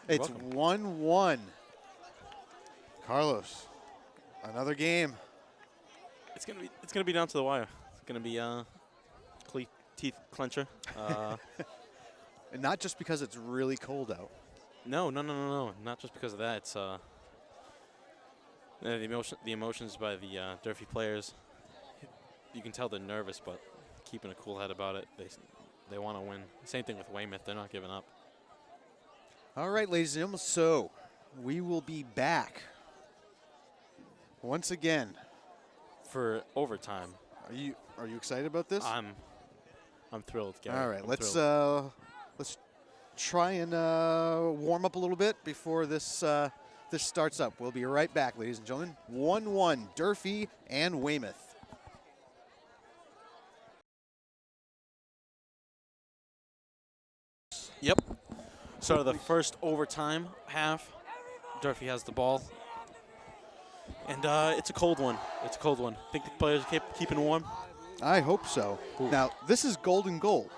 It's 1-1. Carlos, another game. It's gonna be down to the wire. It's gonna be teeth clencher. And not just because it's really cold out. No. Not just because of that. It's the emotions by the Durfee players. You can tell they're nervous, but keeping a cool head about it. They want to win. Same thing with Weymouth. They're not giving up. All right, ladies and gentlemen. So we will be back once again For overtime. Are you excited about this? I'm thrilled, Gary. All right, I'm let's thrilled. let's try and warm up a little bit before this this starts up. We'll be right back, ladies and gentlemen. 1-1, Durfee and Weymouth. Yep. So the first overtime half, Durfee has the ball. And it's a cold one. It's a cold one. Think the players are keeping warm? I hope so. Ooh. Now, this is golden goal,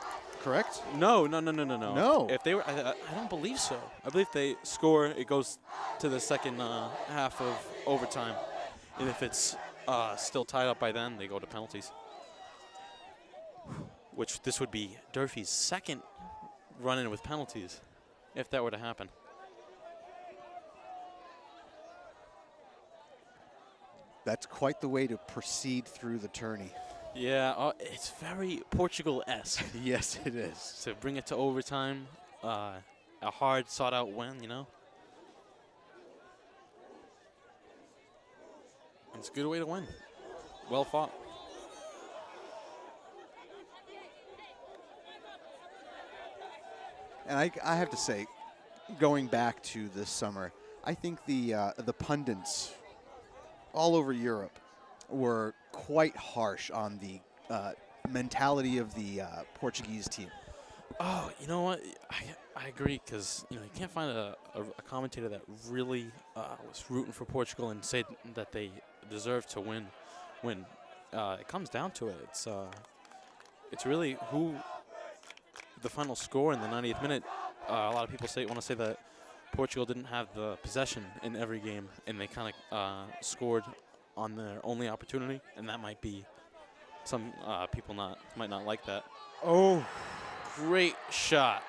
correct? No. No. If they were, I don't believe so. I believe they score, it goes to the second half of overtime. And if it's still tied up by then, they go to penalties. Which this would be Durfee's second run-in with penalties, if that were to happen. That's quite the way to proceed through the tourney. Yeah, it's very Portugal-esque. Yes, it is. To bring it to overtime, a hard, sought-out win, you know? It's a good way to win. Well fought. And I have to say, going back to this summer, I think the pundits all over Europe were quite harsh on the mentality of the Portuguese team. Oh, you know what? I agree, because you can't find a commentator that really was rooting for Portugal and said that they deserve to win. When it comes down to it, it's really who the final score in the 90th minute. A lot of people want to say that Portugal didn't have the possession in every game, and they kind of scored on their only opportunity, and that might be some people might not like that. Oh, Great shot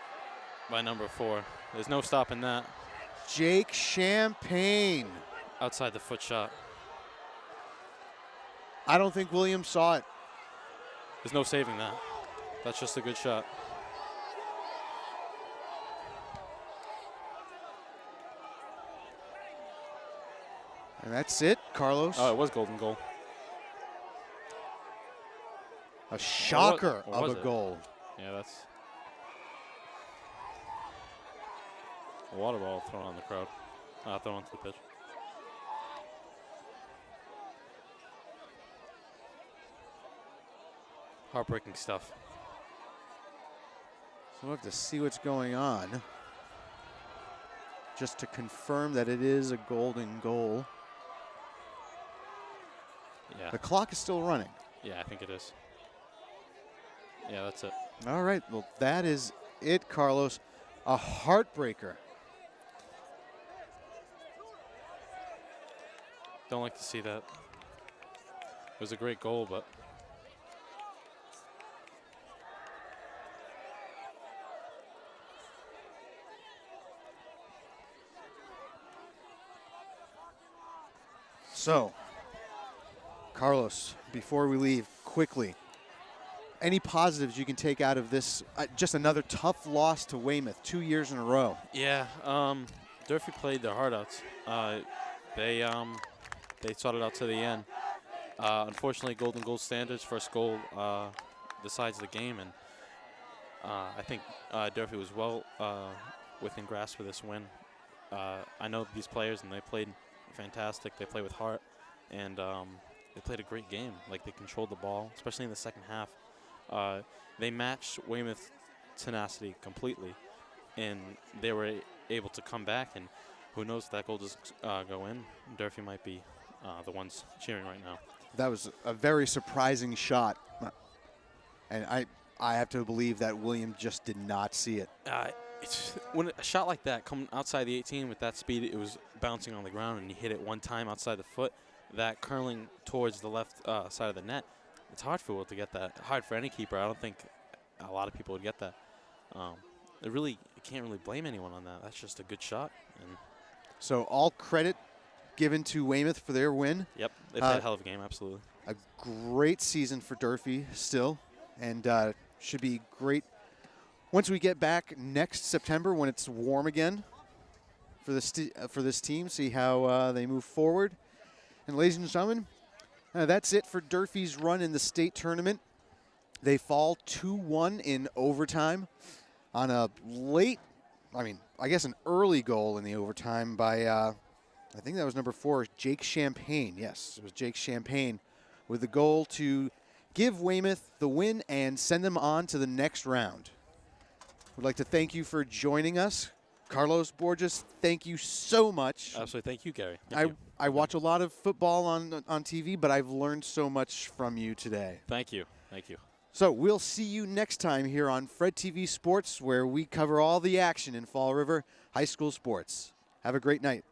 by number 4. There's no stopping that. Jake Champagne. Outside the foot shot. I don't think Williams saw it. There's no saving that. That's just a good shot. And that's it, Carlos. Oh, it was golden goal. A shocker Or of was a it? goal. Yeah, that's a water ball thrown on the crowd. Thrown onto the pitch. Heartbreaking stuff. So we'll have to see what's going on, just to confirm that it is a golden goal. Yeah. The clock is still running. Yeah, I think it is. Yeah, that's it. All right, well, that is it, Carlos. A heartbreaker. Don't like to see that. It was a great goal, but So, Carlos, before we leave, quickly, any positives you can take out of this? Just another tough loss to Weymouth 2 years in a row. yeah, Durfee played their heart out. They sought it out to the end. Unfortunately, golden goal standards, first goal decides the game, and I think Durfee was well within grasp of this win. I know these players, and they played fantastic. They play with heart, and they played a great game. Like, they controlled the ball, especially in the second half. They matched Weymouth tenacity completely, and they were able to come back, and who knows if that goal does go in. Durfee might be the ones cheering right now. That was a very surprising shot. And I have to believe that William just did not see it. When a shot like that coming outside the 18 with that speed, it was bouncing on the ground, and you hit it one time outside the foot, that curling towards the left side of the net, it's hard for Will to get that. Hard for any keeper. I don't think a lot of people would get that. You can't really blame anyone on that. That's just a good shot. And So all credit given to Weymouth for their win. yep, they played a hell of a game, absolutely. A great season for Durfee still, and should be great once we get back next September when it's warm again for this team. See how they move forward. And ladies and gentlemen, that's it for Durfee's run in the state tournament. They fall 2-1 in overtime. on a I guess an early goal in the overtime by, I think that was number 4, Jake Champagne. Yes, it was Jake Champagne with the goal to give Weymouth the win and send them on to the next round. We'd like to thank you for joining us. Carlos Borges, thank you so much. Absolutely. Thank you, Gary. Thank you. I watch a lot of football on TV, but I've learned so much from you today. Thank you. Thank you. So we'll see you next time here on Fred TV Sports, where we cover all the action in Fall River High School sports. Have a great night.